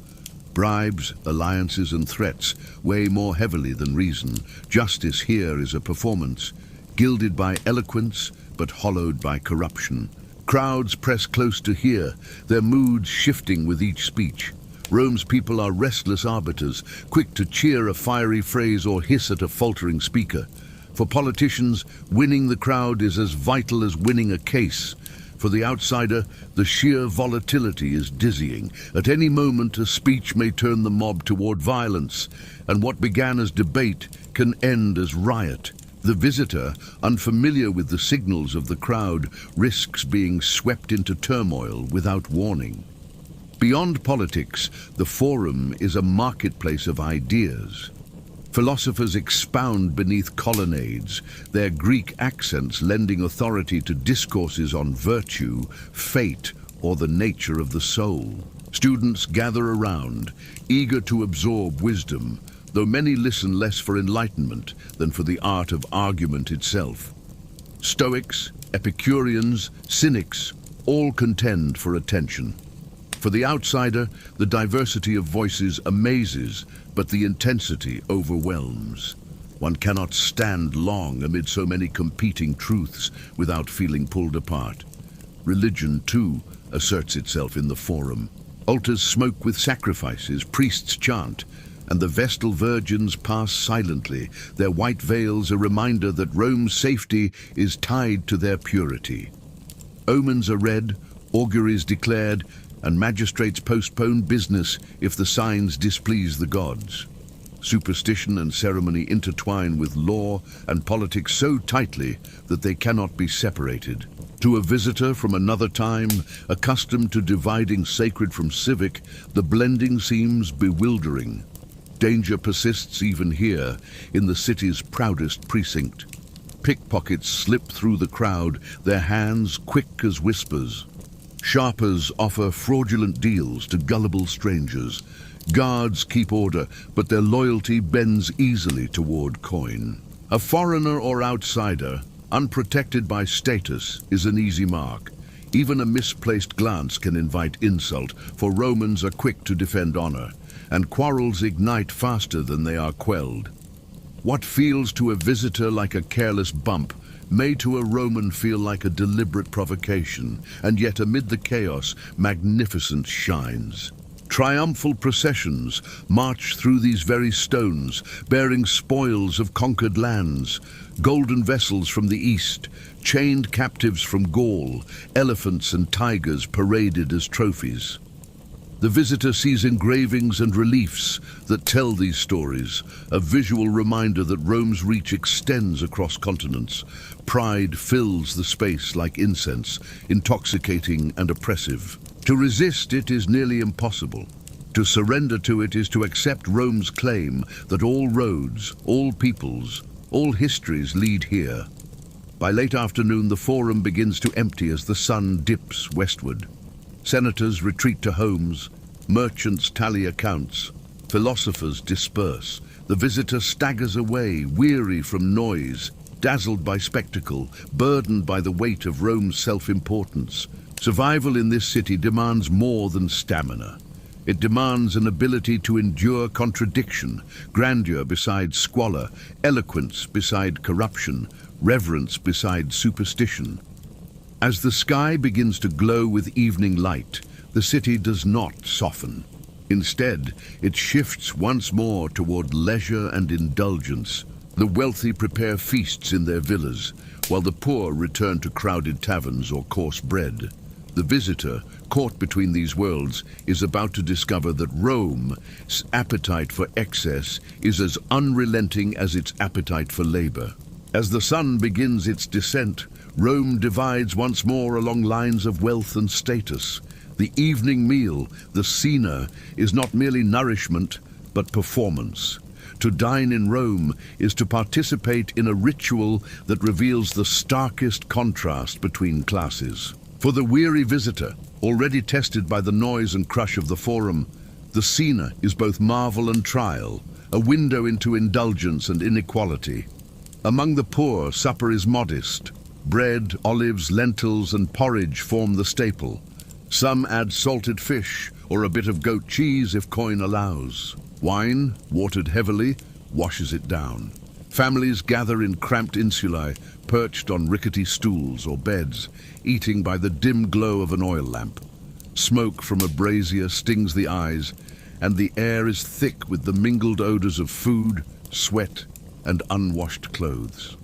Bribes, alliances, and threats weigh more heavily than reason. Justice here is a performance, gilded by eloquence, but hollowed by corruption. Crowds press close to hear, their moods shifting with each speech. Rome's people are restless arbiters, quick to cheer a fiery phrase or hiss at a faltering speaker. For politicians, winning the crowd is as vital as winning a case. For the outsider, the sheer volatility is dizzying. At any moment, a speech may turn the mob toward violence, and what began as debate can end as riot. The visitor, unfamiliar with the signals of the crowd, risks being swept into turmoil without warning. Beyond politics, the forum is a marketplace of ideas. Philosophers expound beneath colonnades, their Greek accents lending authority to discourses on virtue, fate, or the nature of the soul. Students gather around, eager to absorb wisdom, though many listen less for enlightenment than for the art of argument itself. Stoics, Epicureans, cynics, all contend for attention. For the outsider, the diversity of voices amazes, but the intensity overwhelms. One cannot stand long amid so many competing truths without feeling pulled apart. Religion, too, asserts itself in the forum. Altars smoke with sacrifices, priests chant, and the Vestal virgins pass silently, their white veils a reminder that Rome's safety is tied to their purity. Omens are read, auguries declared, and magistrates postpone business if the signs displease the gods. Superstition and ceremony intertwine with law and politics so tightly that they cannot be separated. To a visitor from another time, accustomed to dividing sacred from civic, the blending seems bewildering. Danger persists even here, in the city's proudest precinct. Pickpockets slip through the crowd, their hands quick as whispers. Sharpers offer fraudulent deals to gullible strangers. Guards keep order, but their loyalty bends easily toward coin. A foreigner or outsider, unprotected by status, is an easy mark. Even a misplaced glance can invite insult, for Romans are quick to defend honor, and quarrels ignite faster than they are quelled. What feels to a visitor like a careless bump may to a Roman feel like a deliberate provocation, and yet amid the chaos, magnificence shines. Triumphal processions march through these very stones, bearing spoils of conquered lands, golden vessels from the east, chained captives from Gaul, elephants and tigers paraded as trophies. The visitor sees engravings and reliefs that tell these stories, a visual reminder that Rome's reach extends across continents. Pride fills the space like incense, intoxicating and oppressive. To resist it is nearly impossible. To surrender to it is to accept Rome's claim that all roads, all peoples, all histories lead here. By late afternoon, the forum begins to empty as the sun dips westward. Senators retreat to homes, merchants tally accounts, philosophers disperse. The visitor staggers away, weary from noise, dazzled by spectacle, burdened by the weight of Rome's self-importance. Survival in this city demands more than stamina. It demands an ability to endure contradiction, grandeur beside squalor, eloquence beside corruption, reverence beside superstition. As the sky begins to glow with evening light, the city does not soften. Instead, it shifts once more toward leisure and indulgence. The wealthy prepare feasts in their villas, while the poor return to crowded taverns or coarse bread. The visitor, caught between these worlds, is about to discover that Rome's appetite for excess is as unrelenting as its appetite for labor. As the sun begins its descent, Rome divides once more along lines of wealth and status. The evening meal, the cena, is not merely nourishment, but performance. To dine in Rome is to participate in a ritual that reveals the starkest contrast between classes. For the weary visitor, already tested by the noise and crush of the forum, the cena is both marvel and trial, a window into indulgence and inequality. Among the poor, supper is modest. Bread, olives, lentils, and porridge form the staple. Some add salted fish or a bit of goat cheese if coin allows. Wine, watered heavily, washes it down. Families gather in cramped insulae, perched on rickety stools or beds, eating by the dim glow of an oil lamp. Smoke from a brazier stings the eyes, and the air is thick with the mingled odors of food, sweat, and unwashed clothes.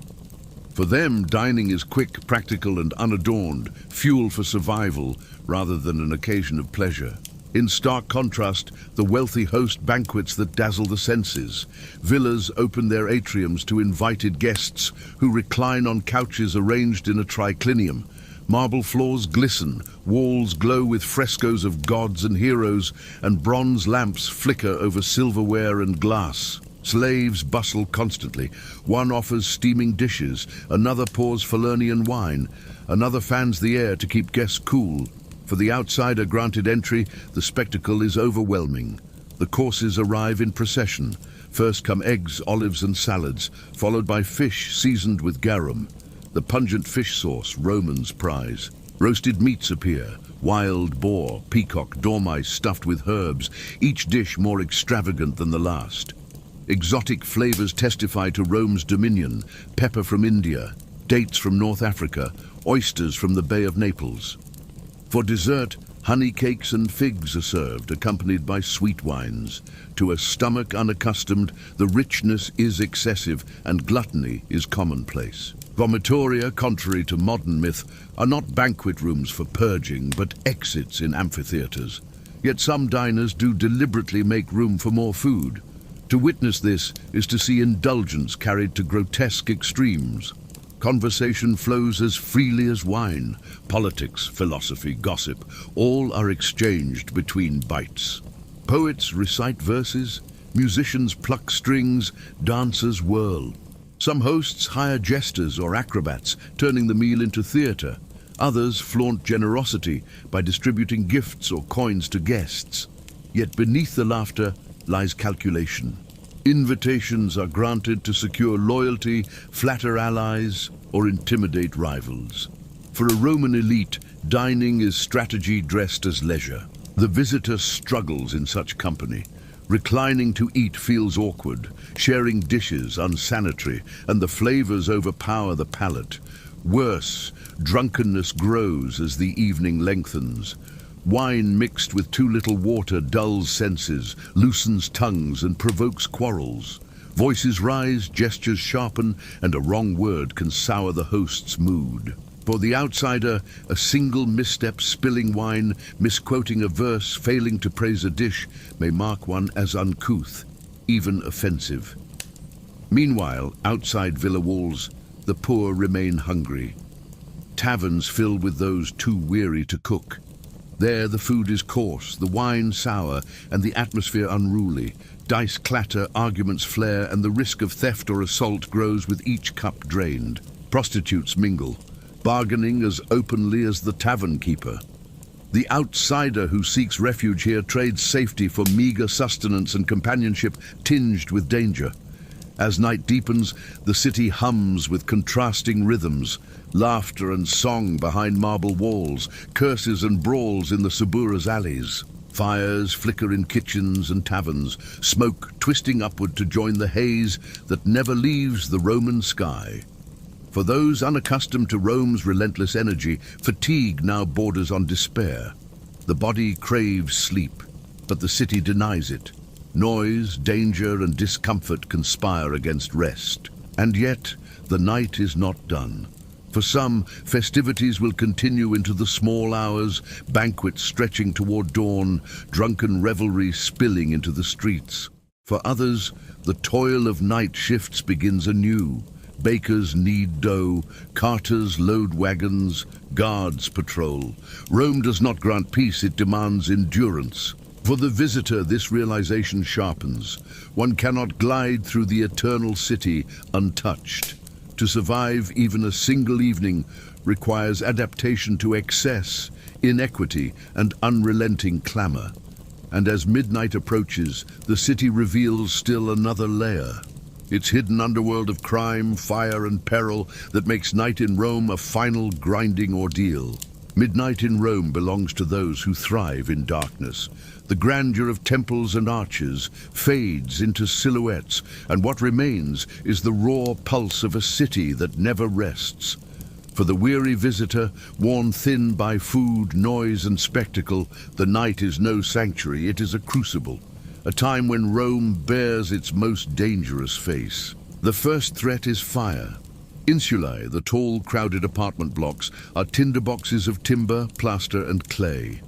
For them, dining is quick, practical, and unadorned, fuel for survival rather than an occasion of pleasure. In stark contrast, the wealthy host banquets that dazzle the senses. Villas open their atriums to invited guests who recline on couches arranged in a triclinium. Marble floors glisten, walls glow with frescoes of gods and heroes, and bronze lamps flicker over silverware and glass. Slaves bustle constantly. One offers steaming dishes, another pours Falernian wine, another fans the air to keep guests cool. For the outsider granted entry, the spectacle is overwhelming. The courses arrive in procession. First come eggs, olives, and salads, followed by fish seasoned with garum, the pungent fish sauce Romans prize. Roasted meats appear, wild boar, peacock, dormice stuffed with herbs, each dish more extravagant than the last. Exotic flavors testify to Rome's dominion: pepper from India, dates from North Africa, oysters from the Bay of Naples. For dessert, honey cakes and figs are served, accompanied by sweet wines. To a stomach unaccustomed, the richness is excessive and gluttony is commonplace. Vomitoria, contrary to modern myth, are not banquet rooms for purging, but exits in amphitheaters. Yet some diners do deliberately make room for more food. To witness this is to see indulgence carried to grotesque extremes. Conversation flows as freely as wine. Politics, philosophy, gossip, all are exchanged between bites. Poets recite verses, musicians pluck strings, dancers whirl. Some hosts hire jesters or acrobats, turning the meal into theater. Others flaunt generosity by distributing gifts or coins to guests. Yet beneath the laughter lies calculation. Invitations are granted to secure loyalty, flatter allies, or intimidate rivals. For a Roman elite, dining is strategy dressed as leisure. The visitor struggles in such company. Reclining to eat feels awkward, sharing dishes unsanitary, and the flavors overpower the palate. Worse, drunkenness grows as the evening lengthens. Wine mixed with too little water dulls senses, loosens tongues, and provokes quarrels. Voices rise, gestures sharpen, and a wrong word can sour the host's mood. For the outsider, a single misstep, spilling wine, misquoting a verse, failing to praise a dish, may mark one as uncouth, even offensive. Meanwhile, outside villa walls, the poor remain hungry. Taverns fill with those too weary to cook. There the food is coarse, the wine sour, and the atmosphere unruly. Dice clatter, arguments flare, and the risk of theft or assault grows with each cup drained. Prostitutes mingle, bargaining as openly as the tavern keeper. The outsider who seeks refuge here trades safety for meager sustenance and companionship tinged with danger. As night deepens, the city hums with contrasting rhythms, laughter and song behind marble walls, curses and brawls in the Subura's alleys. Fires flicker in kitchens and taverns, smoke twisting upward to join the haze that never leaves the Roman sky. For those unaccustomed to Rome's relentless energy, fatigue now borders on despair. The body craves sleep, but the city denies it. Noise, danger, and discomfort conspire against rest. And yet, the night is not done. For some, festivities will continue into the small hours, banquets stretching toward dawn, drunken revelry spilling into the streets. For others, the toil of night shifts begins anew. Bakers knead dough, carters load wagons, guards patrol. Rome does not grant peace, it demands endurance. For the visitor, this realization sharpens. One cannot glide through the eternal city untouched. To survive even a single evening requires adaptation to excess, inequity, and unrelenting clamor. And as midnight approaches, the city reveals still another layer. Its hidden underworld of crime, fire, and peril that makes night in Rome a final grinding ordeal. Midnight in Rome belongs to those who thrive in darkness. The grandeur of temples and arches fades into silhouettes, and what remains is the raw pulse of a city that never rests. For the weary visitor, worn thin by food, noise, and spectacle, the night is no sanctuary, it is a crucible, a time when Rome bears its most dangerous face. The first threat is fire. Insulae, the tall, crowded apartment blocks, are tinderboxes of timber, plaster, and clay.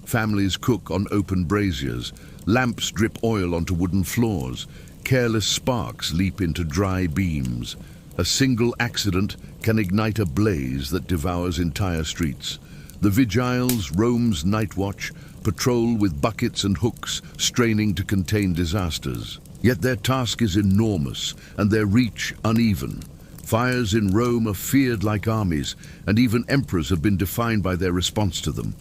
Families cook on open braziers. Lamps drip oil onto wooden floors. Careless sparks leap into dry beams. A single accident can ignite a blaze that devours entire streets. The vigiles, Rome's night watch, patrol with buckets and hooks, straining to contain disasters. Yet their task is enormous, and their reach uneven. Fires in Rome are feared like armies, and even emperors have been defined by their response to them.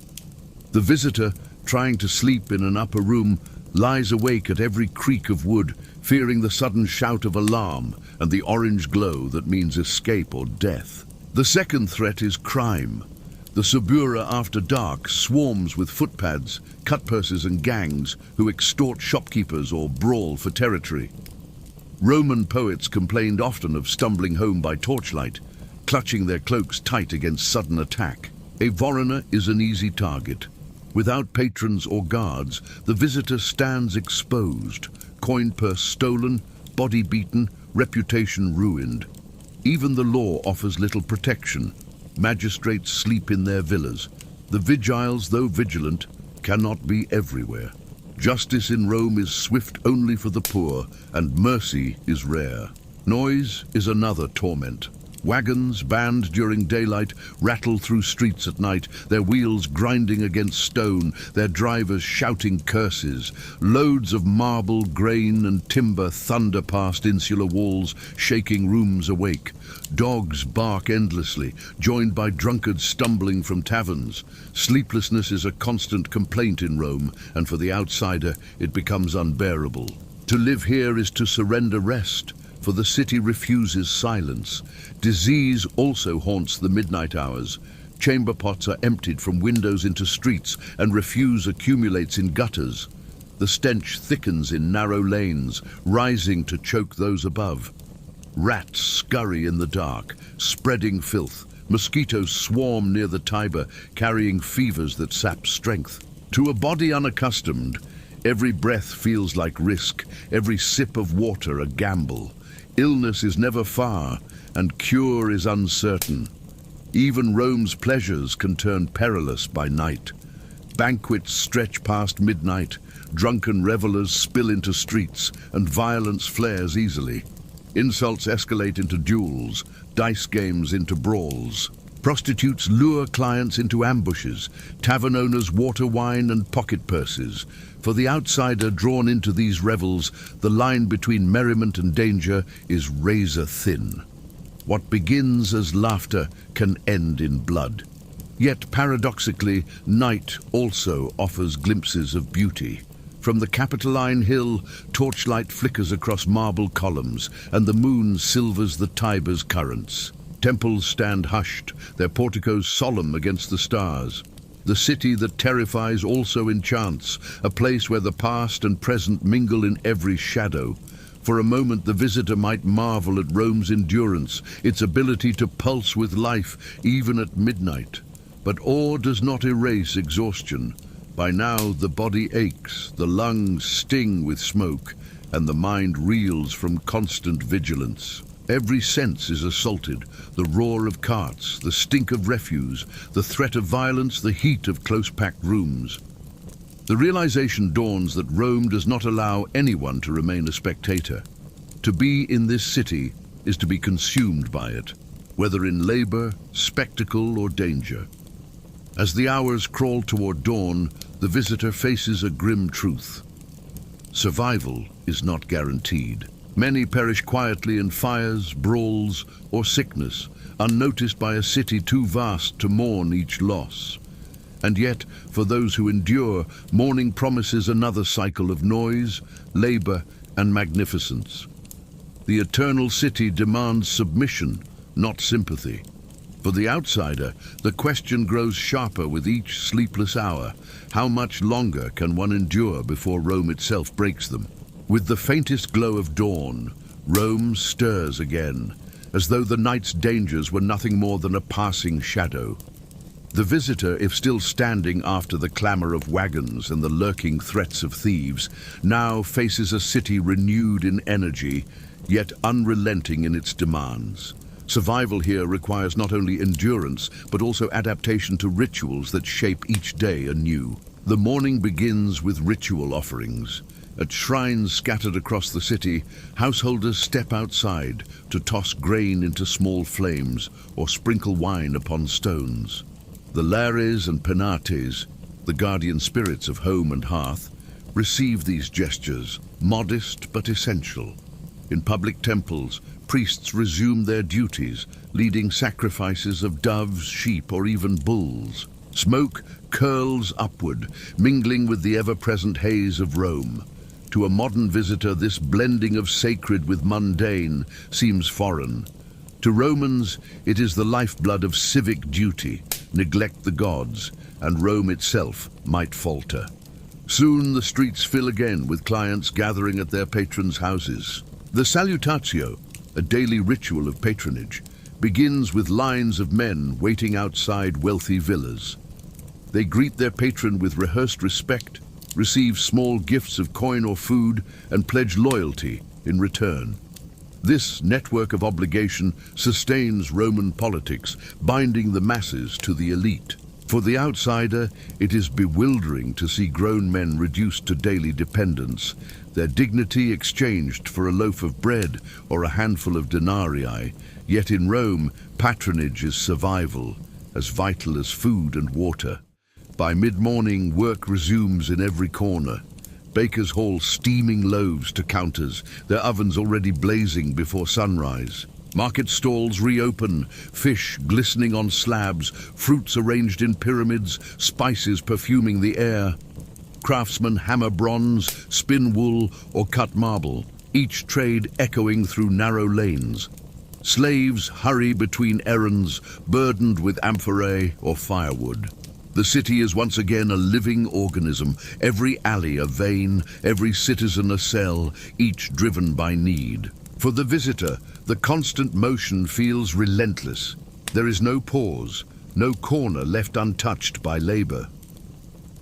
The visitor, trying to sleep in an upper room, lies awake at every creak of wood, fearing the sudden shout of alarm and the orange glow that means escape or death. The second threat is crime. The Subura after dark swarms with footpads, cutpurses and gangs who extort shopkeepers or brawl for territory. Roman poets complained often of stumbling home by torchlight, clutching their cloaks tight against sudden attack. A foreigner is an easy target. Without patrons or guards, the visitor stands exposed, coin purse stolen, body beaten, reputation ruined. Even the law offers little protection. Magistrates sleep in their villas. The vigiles, though vigilant, cannot be everywhere. Justice in Rome is swift only for the poor, and mercy is rare. Noise is another torment. Wagons, banned during daylight, rattle through streets at night, their wheels grinding against stone, their drivers shouting curses. Loads of marble, grain, and timber thunder past insular walls, shaking rooms awake. Dogs bark endlessly, joined by drunkards stumbling from taverns. Sleeplessness is a constant complaint in Rome, and for the outsider, it becomes unbearable. To live here is to surrender rest, for the city refuses silence. Disease also haunts the midnight hours. Chamber pots are emptied from windows into streets, and refuse accumulates in gutters. The stench thickens in narrow lanes, rising to choke those above. Rats scurry in the dark, spreading filth. Mosquitoes swarm near the Tiber, carrying fevers that sap strength. To a body unaccustomed, every breath feels like risk, every sip of water a gamble. Illness is never far, and cure is uncertain. Even Rome's pleasures can turn perilous by night. Banquets stretch past midnight, drunken revelers spill into streets, and violence flares easily. Insults escalate into duels, dice games into brawls. Prostitutes lure clients into ambushes, tavern owners water wine and pocket purses. For the outsider drawn into these revels, the line between merriment and danger is razor thin. What begins as laughter can end in blood. Yet paradoxically, night also offers glimpses of beauty. From the Capitoline Hill, torchlight flickers across marble columns, and the moon silvers the Tiber's currents. Temples stand hushed, their porticos solemn against the stars. The city that terrifies also enchants, a place where the past and present mingle in every shadow. For a moment the visitor might marvel at Rome's endurance, its ability to pulse with life even at midnight. But awe does not erase exhaustion. By now the body aches, the lungs sting with smoke, and the mind reels from constant vigilance. Every sense is assaulted, the roar of carts, the stink of refuse, the threat of violence, the heat of close-packed rooms. The realization dawns that Rome does not allow anyone to remain a spectator. To be in this city is to be consumed by it, whether in labor, spectacle, or danger. As the hours crawl toward dawn, the visitor faces a grim truth. Survival is not guaranteed. Many perish quietly in fires, brawls, or sickness, unnoticed by a city too vast to mourn each loss. And yet, for those who endure, morning promises another cycle of noise, labor, and magnificence. The eternal city demands submission, not sympathy. For the outsider, the question grows sharper with each sleepless hour. How much longer can one endure before Rome itself breaks them? With the faintest glow of dawn, Rome stirs again, as though the night's dangers were nothing more than a passing shadow. The visitor, if still standing after the clamor of wagons and the lurking threats of thieves, now faces a city renewed in energy, yet unrelenting in its demands. Survival here requires not only endurance, but also adaptation to rituals that shape each day anew. The morning begins with ritual offerings. At shrines scattered across the city, householders step outside to toss grain into small flames or sprinkle wine upon stones. The lares and penates, the guardian spirits of home and hearth, receive these gestures, modest but essential. In public temples, priests resume their duties, leading sacrifices of doves, sheep, or even bulls. Smoke curls upward, mingling with the ever-present haze of Rome. To a modern visitor, this blending of sacred with mundane seems foreign. To Romans, it is the lifeblood of civic duty. Neglect the gods, and Rome itself might falter. Soon the streets fill again with clients gathering at their patrons' houses. The salutatio, a daily ritual of patronage, begins with lines of men waiting outside wealthy villas. They greet their patron with rehearsed respect, receive small gifts of coin or food, and pledge loyalty in return. This network of obligation sustains Roman politics, binding the masses to the elite. For the outsider, it is bewildering to see grown men reduced to daily dependence, their dignity exchanged for a loaf of bread or a handful of denarii. Yet in Rome, patronage is survival, as vital as food and water. By mid-morning, work resumes in every corner. Bakers haul steaming loaves to counters, their ovens already blazing before sunrise. Market stalls reopen, fish glistening on slabs, fruits arranged in pyramids, spices perfuming the air. Craftsmen hammer bronze, spin wool, or cut marble, each trade echoing through narrow lanes. Slaves hurry between errands, burdened with amphorae or firewood. The city is once again a living organism, every alley a vein, every citizen a cell, each driven by need. For the visitor, the constant motion feels relentless. There is no pause, no corner left untouched by labor.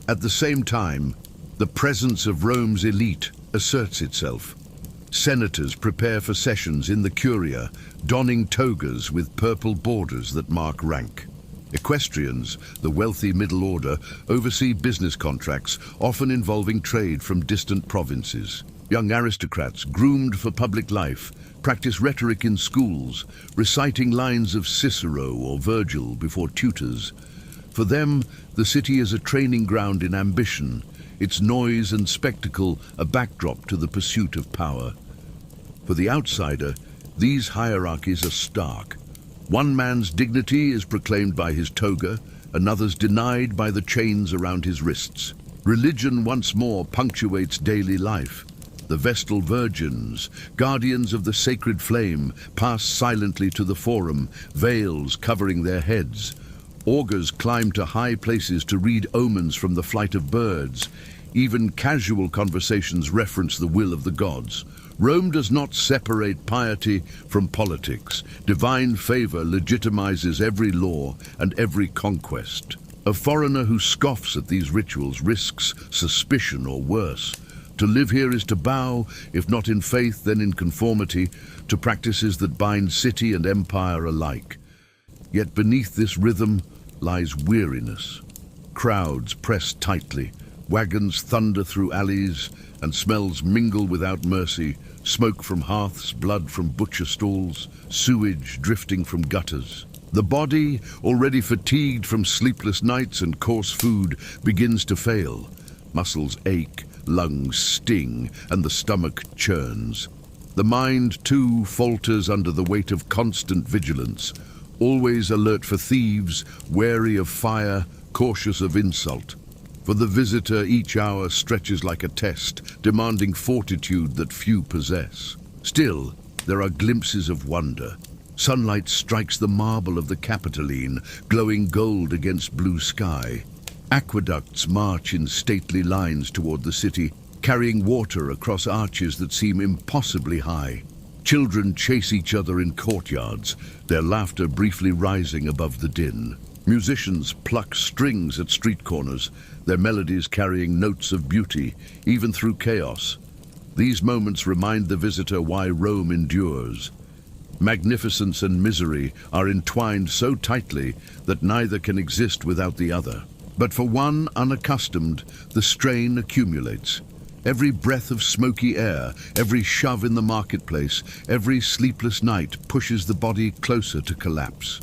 At the same time, the presence of Rome's elite asserts itself. Senators prepare for sessions in the Curia, donning togas with purple borders that mark rank. Equestrians, the wealthy middle order, oversee business contracts, often involving trade from distant provinces. Young aristocrats, groomed for public life, practice rhetoric in schools, reciting lines of Cicero or Virgil before tutors. For them, the city is a training ground in ambition, its noise and spectacle a backdrop to the pursuit of power. For the outsider, these hierarchies are stark. One man's dignity is proclaimed by his toga, another's denied by the chains around his wrists. Religion once more punctuates daily life. The Vestal Virgins, guardians of the sacred flame, pass silently to the forum, veils covering their heads. Augurs climb to high places to read omens from the flight of birds. Even casual conversations reference the will of the gods. Rome does not separate piety from politics. Divine favor legitimizes every law and every conquest. A foreigner who scoffs at these rituals risks suspicion or worse. To live here is to bow, if not in faith, then in conformity, to practices that bind city and empire alike. Yet beneath this rhythm lies weariness. Crowds press tightly, wagons thunder through alleys, and smells mingle without mercy, smoke from hearths, blood from butcher stalls, sewage drifting from gutters. The body, already fatigued from sleepless nights and coarse food, begins to fail. Muscles ache, lungs sting, and the stomach churns. The mind, too, falters under the weight of constant vigilance, always alert for thieves, wary of fire, cautious of insult. For the visitor, each hour stretches like a test, demanding fortitude that few possess. Still, there are glimpses of wonder. Sunlight strikes the marble of the Capitoline, glowing gold against blue sky. Aqueducts march in stately lines toward the city, carrying water across arches that seem impossibly high. Children chase each other in courtyards, their laughter briefly rising above the din. Musicians pluck strings at street corners, their melodies carrying notes of beauty, even through chaos. These moments remind the visitor why Rome endures. Magnificence and misery are entwined so tightly that neither can exist without the other. But for one unaccustomed, the strain accumulates. Every breath of smoky air, every shove in the marketplace, every sleepless night pushes the body closer to collapse.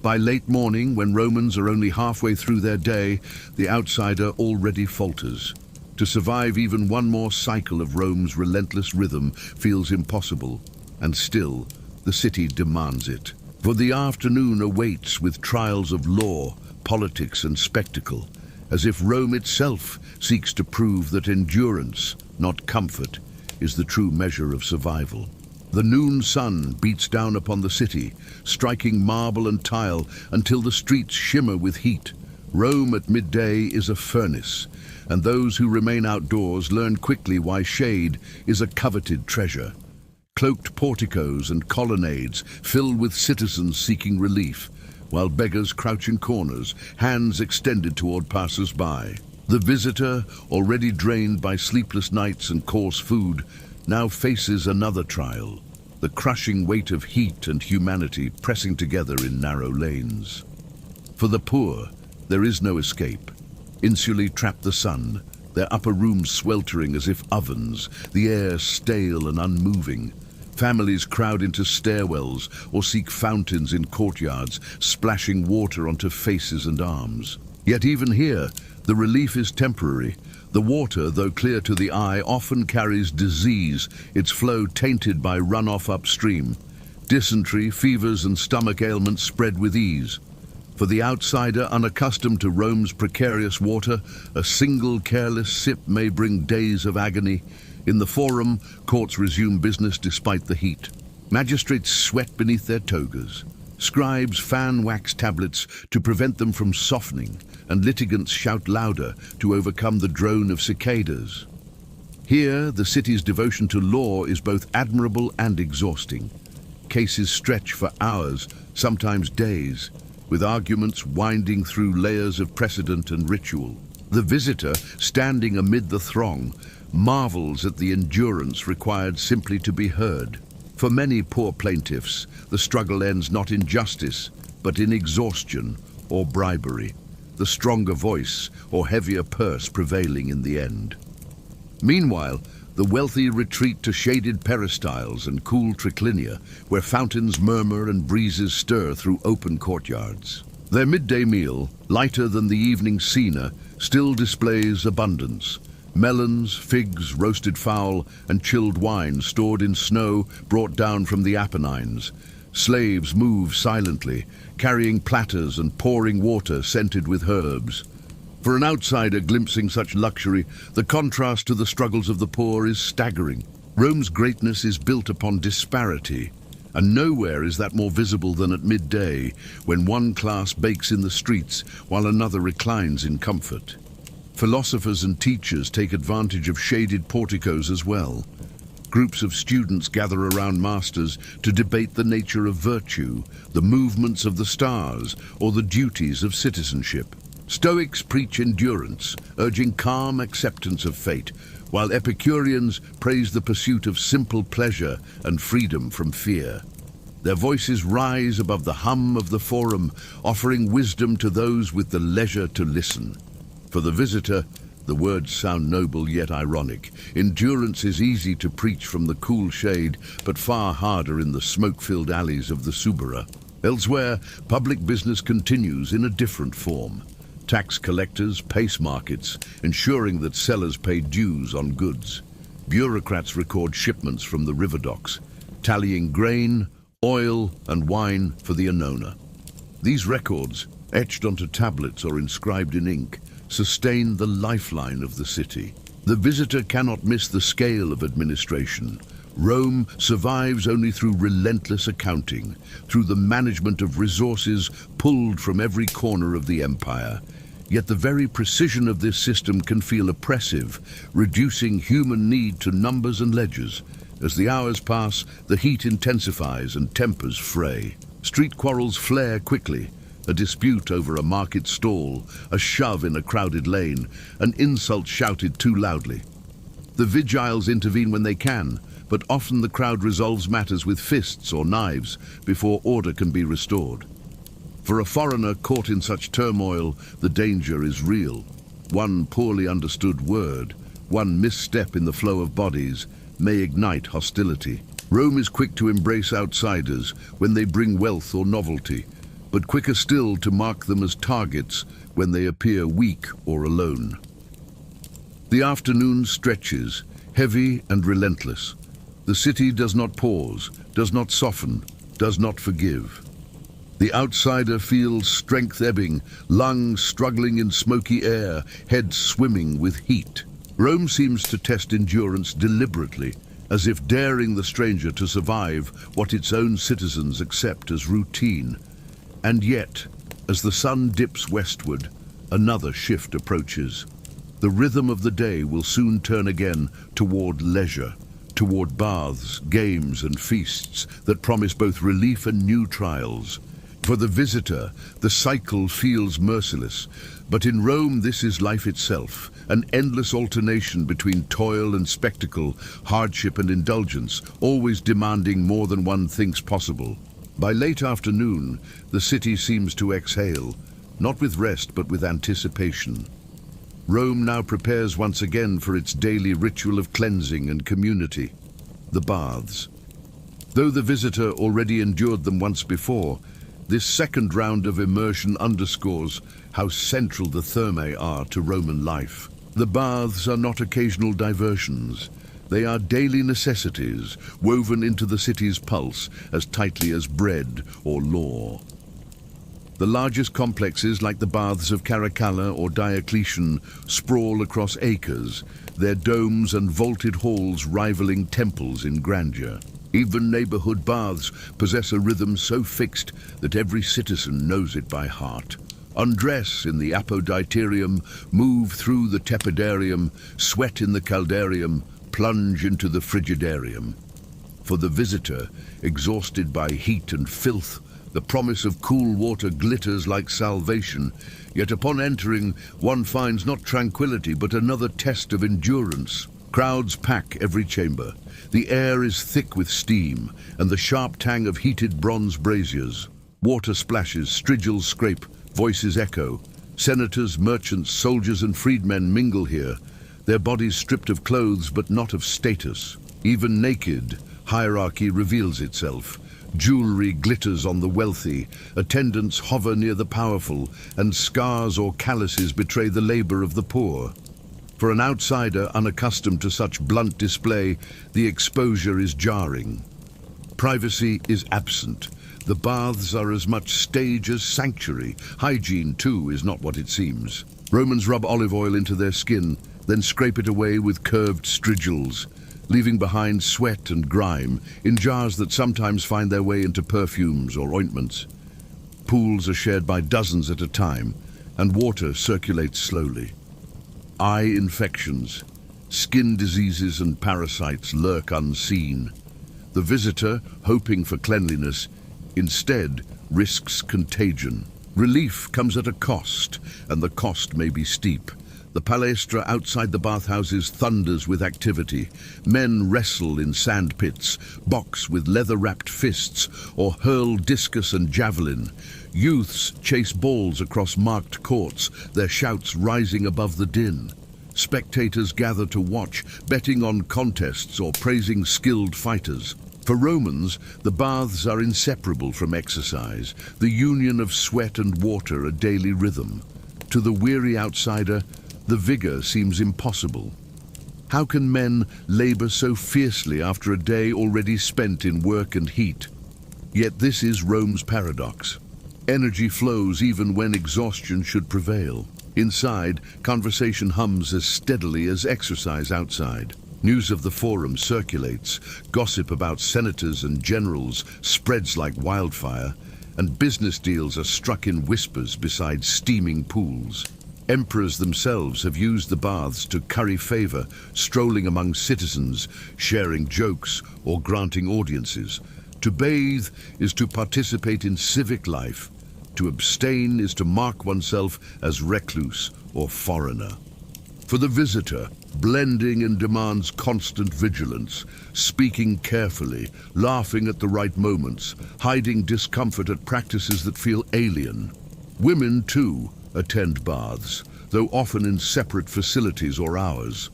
By late morning, when Romans are only halfway through their day, the outsider already falters. To survive even one more cycle of Rome's relentless rhythm feels impossible, and still, the city demands it. For the afternoon awaits with trials of law, politics and spectacle, as if Rome itself seeks to prove that endurance, not comfort, is the true measure of survival. The noon sun beats down upon the city, striking marble and tile until the streets shimmer with heat. Rome at midday is a furnace, and those who remain outdoors learn quickly why shade is a coveted treasure. Cloaked porticos and colonnades filled with citizens seeking relief, while beggars crouch in corners, hands extended toward passers-by. The visitor, already drained by sleepless nights and coarse food, now faces another trial, the crushing weight of heat and humanity pressing together in narrow lanes. For the poor, there is no escape. Insulae trap the sun, their upper rooms sweltering as if ovens, the air stale and unmoving. Families crowd into stairwells or seek fountains in courtyards, splashing water onto faces and arms. Yet even here, the relief is temporary. The water, though clear to the eye, often carries disease, its flow tainted by runoff upstream. Dysentery, fevers and stomach ailments spread with ease. For the outsider unaccustomed to Rome's precarious water, a single careless sip may bring days of agony. In the Forum, courts resume business despite the heat. Magistrates sweat beneath their togas. Scribes fan wax tablets to prevent them from softening, and litigants shout louder to overcome the drone of cicadas. Here, the city's devotion to law is both admirable and exhausting. Cases stretch for hours, sometimes days, with arguments winding through layers of precedent and ritual. The visitor, standing amid the throng, marvels at the endurance required simply to be heard. For many poor plaintiffs, the struggle ends not in justice, but in exhaustion or bribery, the stronger voice or heavier purse prevailing in the end. Meanwhile, the wealthy retreat to shaded peristyles and cool triclinia, where fountains murmur and breezes stir through open courtyards. Their midday meal, lighter than the evening scena, still displays abundance. Melons, figs, roasted fowl, and chilled wine stored in snow brought down from the Apennines. Slaves move silently, carrying platters and pouring water scented with herbs. For an outsider glimpsing such luxury, the contrast to the struggles of the poor is staggering. Rome's greatness is built upon disparity, and nowhere is that more visible than at midday, when one class bakes in the streets while another reclines in comfort. Philosophers and teachers take advantage of shaded porticos as well. Groups of students gather around masters to debate the nature of virtue, the movements of the stars, or the duties of citizenship. Stoics preach endurance, urging calm acceptance of fate, while Epicureans praise the pursuit of simple pleasure and freedom from fear. Their voices rise above the hum of the forum, offering wisdom to those with the leisure to listen. For the visitor, the words sound noble yet ironic. Endurance is easy to preach from the cool shade, but far harder in the smoke-filled alleys of the Subura. Elsewhere, public business continues in a different form. Tax collectors pace markets, ensuring that sellers pay dues on goods. Bureaucrats record shipments from the river docks, tallying grain, oil, and wine for the Annona. These records, etched onto tablets or inscribed in ink, sustain the lifeline of the city. The visitor cannot miss the scale of administration. Rome survives only through relentless accounting, through the management of resources pulled from every corner of the empire. Yet the very precision of this system can feel oppressive, reducing human need to numbers and ledgers. As the hours pass, the heat intensifies and tempers fray. Street quarrels flare quickly. A dispute over a market stall, a shove in a crowded lane, an insult shouted too loudly. The vigiles intervene when they can, but often the crowd resolves matters with fists or knives before order can be restored. For a foreigner caught in such turmoil, the danger is real. One poorly understood word, one misstep in the flow of bodies, may ignite hostility. Rome is quick to embrace outsiders when they bring wealth or novelty, but quicker still to mark them as targets when they appear weak or alone. The afternoon stretches, heavy and relentless. The city does not pause, does not soften, does not forgive. The outsider feels strength ebbing, lungs struggling in smoky air, head swimming with heat. Rome seems to test endurance deliberately, as if daring the stranger to survive what its own citizens accept as routine. And yet, as the sun dips westward, another shift approaches. The rhythm of the day will soon turn again toward leisure, toward baths, games and feasts that promise both relief and new trials. For the visitor, the cycle feels merciless, but in Rome this is life itself, an endless alternation between toil and spectacle, hardship and indulgence, always demanding more than one thinks possible. By late afternoon, the city seems to exhale, not with rest but with anticipation. Rome now prepares once again for its daily ritual of cleansing and community, the baths. Though the visitor already endured them once before, this second round of immersion underscores how central the thermae are to Roman life. The baths are not occasional diversions. They are daily necessities, woven into the city's pulse as tightly as bread or law. The largest complexes, like the baths of Caracalla or Diocletian, sprawl across acres, their domes and vaulted halls rivaling temples in grandeur. Even neighborhood baths possess a rhythm so fixed that every citizen knows it by heart. Undress in the apoditerium, move through the tepidarium, sweat in the caldarium, plunge into the frigidarium. For the visitor, exhausted by heat and filth, the promise of cool water glitters like salvation, yet upon entering, one finds not tranquility but another test of endurance. Crowds pack every chamber. The air is thick with steam and the sharp tang of heated bronze braziers. Water splashes, strigils scrape, voices echo. Senators, merchants, soldiers and freedmen mingle here, their bodies stripped of clothes but not of status. Even naked, hierarchy reveals itself. Jewelry glitters on the wealthy, attendants hover near the powerful, and scars or calluses betray the labor of the poor. For an outsider unaccustomed to such blunt display, the exposure is jarring. Privacy is absent. The baths are as much stage as sanctuary. Hygiene, too, is not what it seems. Romans rub olive oil into their skin, then scrape it away with curved strigils, leaving behind sweat and grime in jars that sometimes find their way into perfumes or ointments. Pools are shared by dozens at a time, and water circulates slowly. Eye infections, skin diseases and parasites lurk unseen. The visitor, hoping for cleanliness, instead risks contagion. Relief comes at a cost, and the cost may be steep. The palestra outside the bathhouses thunders with activity. Men wrestle in sand pits, box with leather-wrapped fists, or hurl discus and javelin. Youths chase balls across marked courts, their shouts rising above the din. Spectators gather to watch, betting on contests or praising skilled fighters. For Romans, the baths are inseparable from exercise, the union of sweat and water a daily rhythm. To the weary outsider, the vigor seems impossible. How can men labor so fiercely after a day already spent in work and heat? Yet this is Rome's paradox. Energy flows even when exhaustion should prevail. Inside, conversation hums as steadily as exercise outside. News of the forum circulates, gossip about senators and generals spreads like wildfire, and business deals are struck in whispers beside steaming pools. Emperors themselves have used the baths to curry favor, strolling among citizens, sharing jokes or granting audiences. To bathe is to participate in civic life. To abstain is to mark oneself as recluse or foreigner. For the visitor, blending and demands constant vigilance, speaking carefully, laughing at the right moments, hiding discomfort at practices that feel alien. Women, too, attend baths, though often in separate facilities or hours.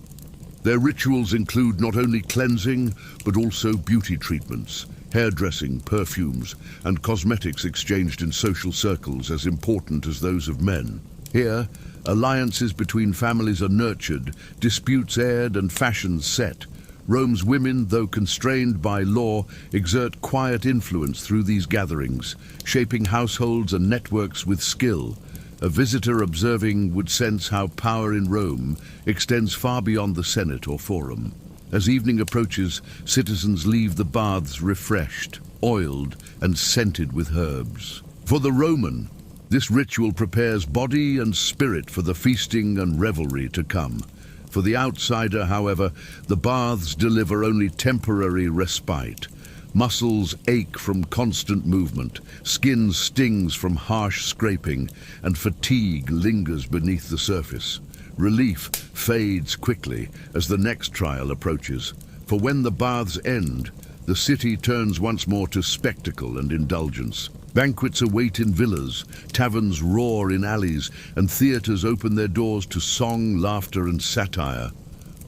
Their rituals include not only cleansing, but also beauty treatments, hairdressing, perfumes, and cosmetics exchanged in social circles as important as those of men. Here, alliances between families are nurtured, disputes aired, and fashions set. Rome's women, though constrained by law, exert quiet influence through these gatherings, shaping households and networks with skill. A visitor observing would sense how power in Rome extends far beyond the Senate or Forum. As evening approaches, citizens leave the baths refreshed, oiled, and scented with herbs. For the Roman, this ritual prepares body and spirit for the feasting and revelry to come. For the outsider, however, the baths deliver only temporary respite. Muscles ache from constant movement, skin stings from harsh scraping, and fatigue lingers beneath the surface. Relief fades quickly as the next trial approaches, for when the baths end, the city turns once more to spectacle and indulgence. Banquets await in villas, taverns roar in alleys, and theaters open their doors to song, laughter, and satire.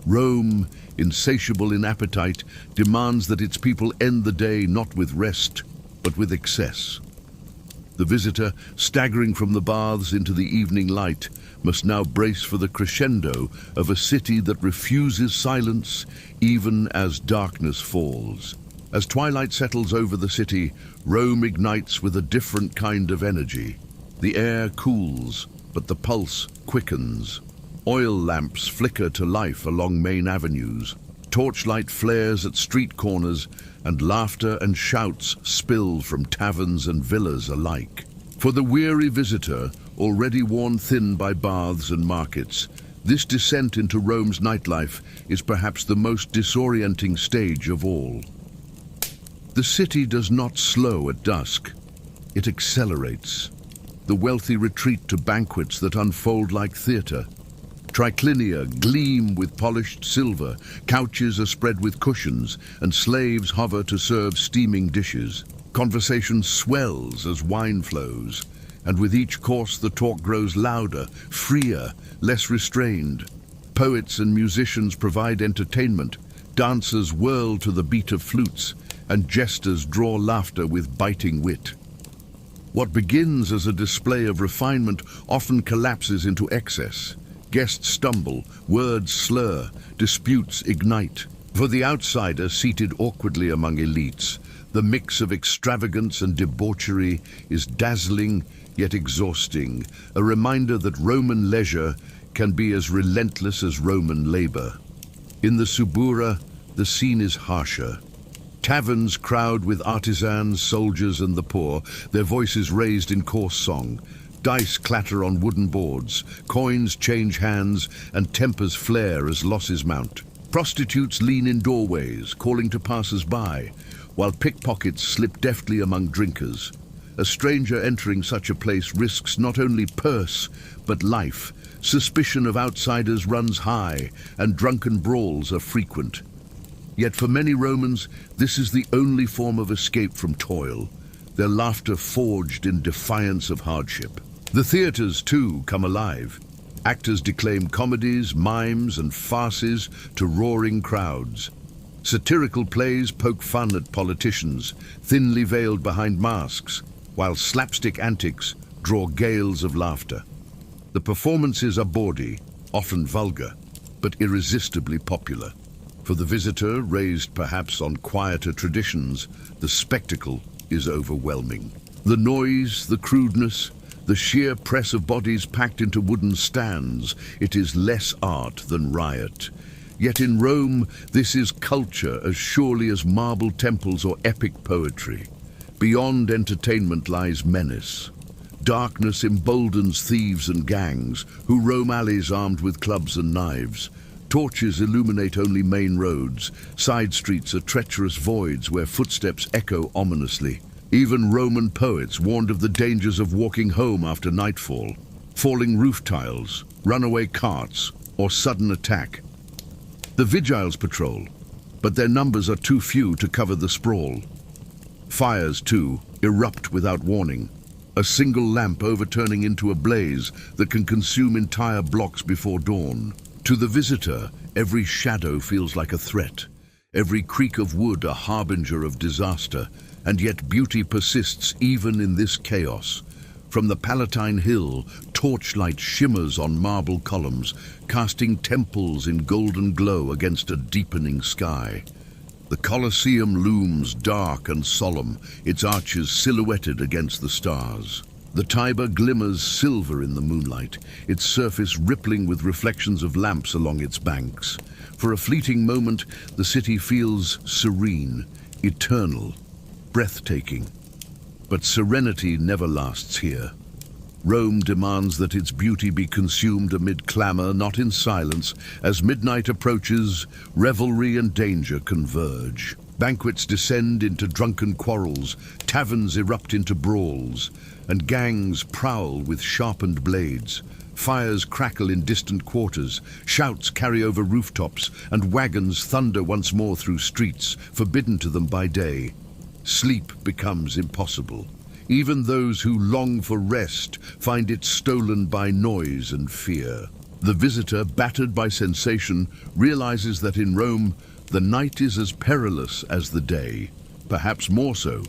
Rome, insatiable in appetite, demands that its people end the day not with rest, but with excess. The visitor, staggering from the baths into the evening light, must now brace for the crescendo of a city that refuses silence even as darkness falls. As twilight settles over the city, Rome ignites with a different kind of energy. The air cools, but the pulse quickens. Oil lamps flicker to life along main avenues. Torchlight flares at street corners, and laughter and shouts spill from taverns and villas alike. For the weary visitor, already worn thin by baths and markets, this descent into Rome's nightlife is perhaps the most disorienting stage of all. The city does not slow at dusk. It accelerates. The wealthy retreat to banquets that unfold like theater. Triclinia gleam with polished silver, couches are spread with cushions, and slaves hover to serve steaming dishes. Conversation swells as wine flows, and with each course the talk grows louder, freer, less restrained. Poets and musicians provide entertainment, dancers whirl to the beat of flutes, and jesters draw laughter with biting wit. What begins as a display of refinement often collapses into excess. Guests stumble, words slur, disputes ignite. For the outsider seated awkwardly among elites, the mix of extravagance and debauchery is dazzling yet exhausting, a reminder that Roman leisure can be as relentless as Roman labor. In the Subura, the scene is harsher. Taverns crowd with artisans, soldiers, and the poor, their voices raised in coarse song. Dice clatter on wooden boards, coins change hands, and tempers flare as losses mount. Prostitutes lean in doorways, calling to passers-by, while pickpockets slip deftly among drinkers. A stranger entering such a place risks not only purse, but life, Suspicion of outsiders runs high, and drunken brawls are frequent. Yet for many Romans, this is the only form of escape from toil, their laughter forged in defiance of hardship. The theatres, too, come alive. Actors declaim comedies, mimes, and farces to roaring crowds. Satirical plays poke fun at politicians, thinly veiled behind masks, while slapstick antics draw gales of laughter. The performances are bawdy, often vulgar, but irresistibly popular. For the visitor, raised perhaps on quieter traditions, the spectacle is overwhelming. The noise, the crudeness, the sheer press of bodies packed into wooden stands, it is less art than riot. Yet in Rome, this is culture as surely as marble temples or epic poetry. Beyond entertainment lies menace. Darkness emboldens thieves and gangs, who roam alleys armed with clubs and knives. Torches illuminate only main roads. Side streets are treacherous voids where footsteps echo ominously. Even Roman poets warned of the dangers of walking home after nightfall, falling roof tiles, runaway carts, or sudden attack. The vigiles patrol, but their numbers are too few to cover the sprawl. Fires, too, erupt without warning, a single lamp overturning into a blaze that can consume entire blocks before dawn. To the visitor, every shadow feels like a threat, every creak of wood a harbinger of disaster, and yet beauty persists even in this chaos. From the Palatine Hill, torchlight shimmers on marble columns, casting temples in golden glow against a deepening sky. The Colosseum looms dark and solemn, its arches silhouetted against the stars. The Tiber glimmers silver in the moonlight, its surface rippling with reflections of lamps along its banks. For a fleeting moment, the city feels serene, eternal, breathtaking. But serenity never lasts here. Rome demands that its beauty be consumed amid clamor, not in silence. As midnight approaches, revelry and danger converge. Banquets descend into drunken quarrels, taverns erupt into brawls, and gangs prowl with sharpened blades. Fires crackle in distant quarters, shouts carry over rooftops, and wagons thunder once more through streets, forbidden to them by day. Sleep becomes impossible. Even those who long for rest find it stolen by noise and fear. The visitor, battered by sensation, realizes that in Rome, the night is as perilous as the day, perhaps more so.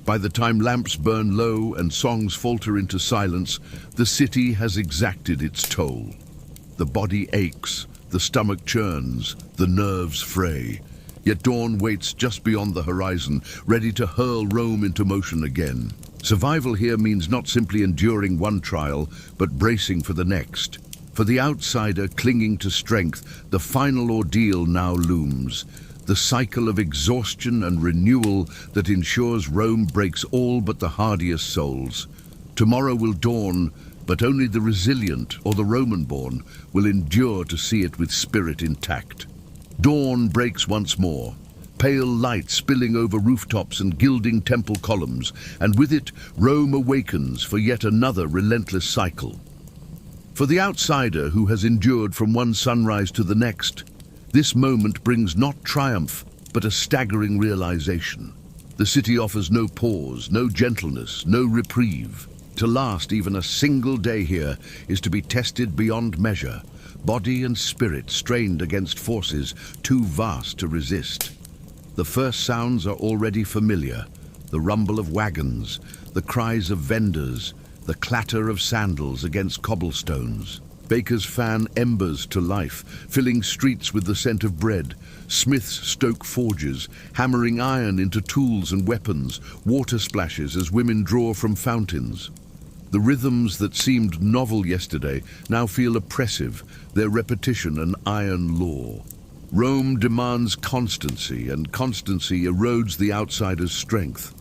By the time lamps burn low and songs falter into silence, the city has exacted its toll. The body aches, the stomach churns, the nerves fray. Yet dawn waits just beyond the horizon, ready to hurl Rome into motion again. Survival here means not simply enduring one trial, but bracing for the next. For the outsider clinging to strength, the final ordeal now looms. The cycle of exhaustion and renewal that ensures Rome breaks all but the hardiest souls. Tomorrow will dawn, but only the resilient or the Roman-born will endure to see it with spirit intact. Dawn breaks once more, pale light spilling over rooftops and gilding temple columns, and with it Rome awakens for yet another relentless cycle. For the outsider who has endured from one sunrise to the next, this moment brings not triumph, but a staggering realization. The city offers no pause, no gentleness, no reprieve. To last even a single day here is to be tested beyond measure, body and spirit strained against forces too vast to resist. The first sounds are already familiar, the rumble of wagons, the cries of vendors, the clatter of sandals against cobblestones. Bakers fan embers to life, filling streets with the scent of bread. Smiths stoke forges, hammering iron into tools and weapons. Water splashes as women draw from fountains. The rhythms that seemed novel yesterday now feel oppressive, their repetition an iron law. Rome demands constancy, and constancy erodes the outsider's strength.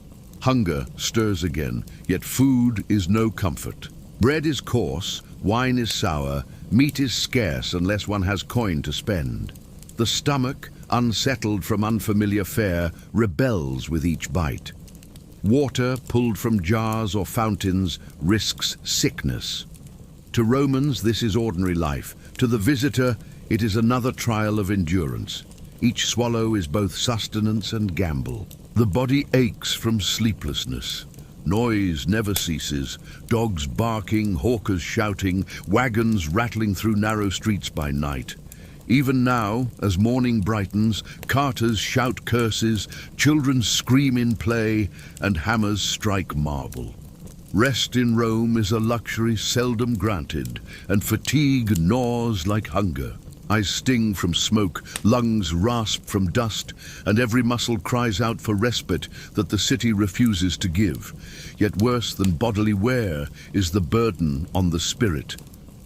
Hunger stirs again, yet food is no comfort. Bread is coarse, wine is sour, meat is scarce unless one has coin to spend. The stomach, unsettled from unfamiliar fare, rebels with each bite. Water, pulled from jars or fountains, risks sickness. To Romans, this is ordinary life. To the visitor, it is another trial of endurance. Each swallow is both sustenance and gamble. The body aches from sleeplessness. Noise never ceases, dogs barking, hawkers shouting, wagons rattling through narrow streets by night. Even now, as morning brightens, carters shout curses, children scream in play, and hammers strike marble. Rest in Rome is a luxury seldom granted, and fatigue gnaws like hunger. Eyes sting from smoke, lungs rasp from dust, and every muscle cries out for respite that the city refuses to give. Yet worse than bodily wear is the burden on the spirit.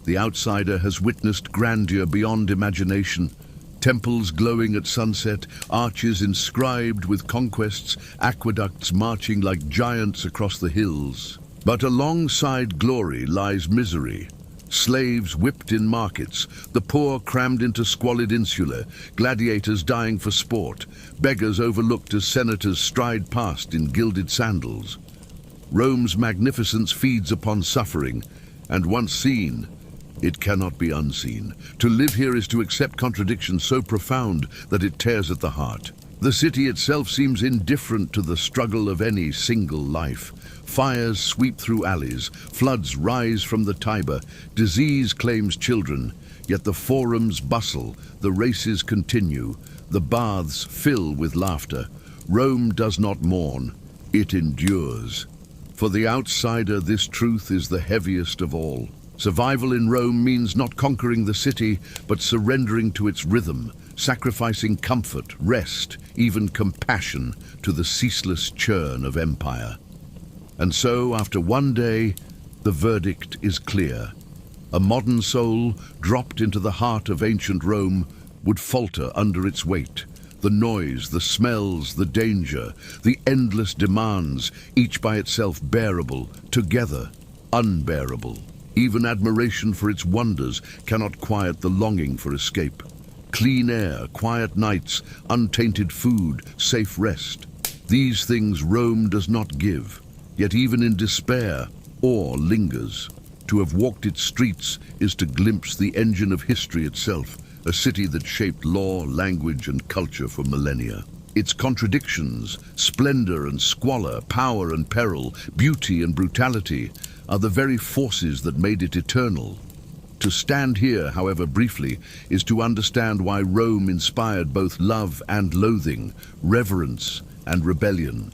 The outsider has witnessed grandeur beyond imagination. Temples glowing at sunset, arches inscribed with conquests, aqueducts marching like giants across the hills. But alongside glory lies misery. Slaves whipped in markets, the poor crammed into squalid insulae, gladiators dying for sport, beggars overlooked as senators stride past in gilded sandals. Rome's magnificence feeds upon suffering, and once seen, it cannot be unseen. To live here is to accept contradictions so profound that it tears at the heart. The city itself seems indifferent to the struggle of any single life. Fires sweep through alleys, floods rise from the Tiber, disease claims children, yet the forums bustle, the races continue, the baths fill with laughter. Rome does not mourn, it endures. For the outsider, this truth is the heaviest of all. Survival in Rome means not conquering the city, but surrendering to its rhythm, sacrificing comfort, rest, even compassion to the ceaseless churn of empire. And so, after one day, the verdict is clear. A modern soul, dropped into the heart of ancient Rome, would falter under its weight. The noise, the smells, the danger, the endless demands, each by itself bearable, together unbearable. Even admiration for its wonders cannot quiet the longing for escape. Clean air, quiet nights, untainted food, safe rest. These things Rome does not give. Yet even in despair, awe lingers. To have walked its streets is to glimpse the engine of history itself, a city that shaped law, language, and culture for millennia. Its contradictions, splendor and squalor, power and peril, beauty and brutality, are the very forces that made it eternal. To stand here, however briefly, is to understand why Rome inspired both love and loathing, reverence and rebellion.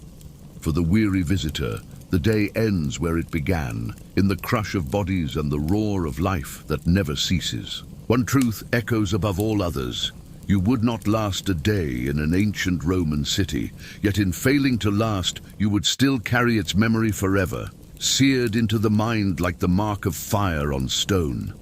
For the weary visitor, the day ends where it began, in the crush of bodies and the roar of life that never ceases. One truth echoes above all others. You would not last a day in an ancient Roman city, yet in failing to last, you would still carry its memory forever, seared into the mind like the mark of fire on stone.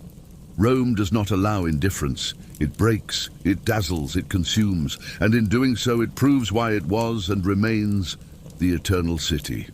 Rome does not allow indifference. It breaks, it dazzles, it consumes, and in doing so it proves why it was and remains the eternal city.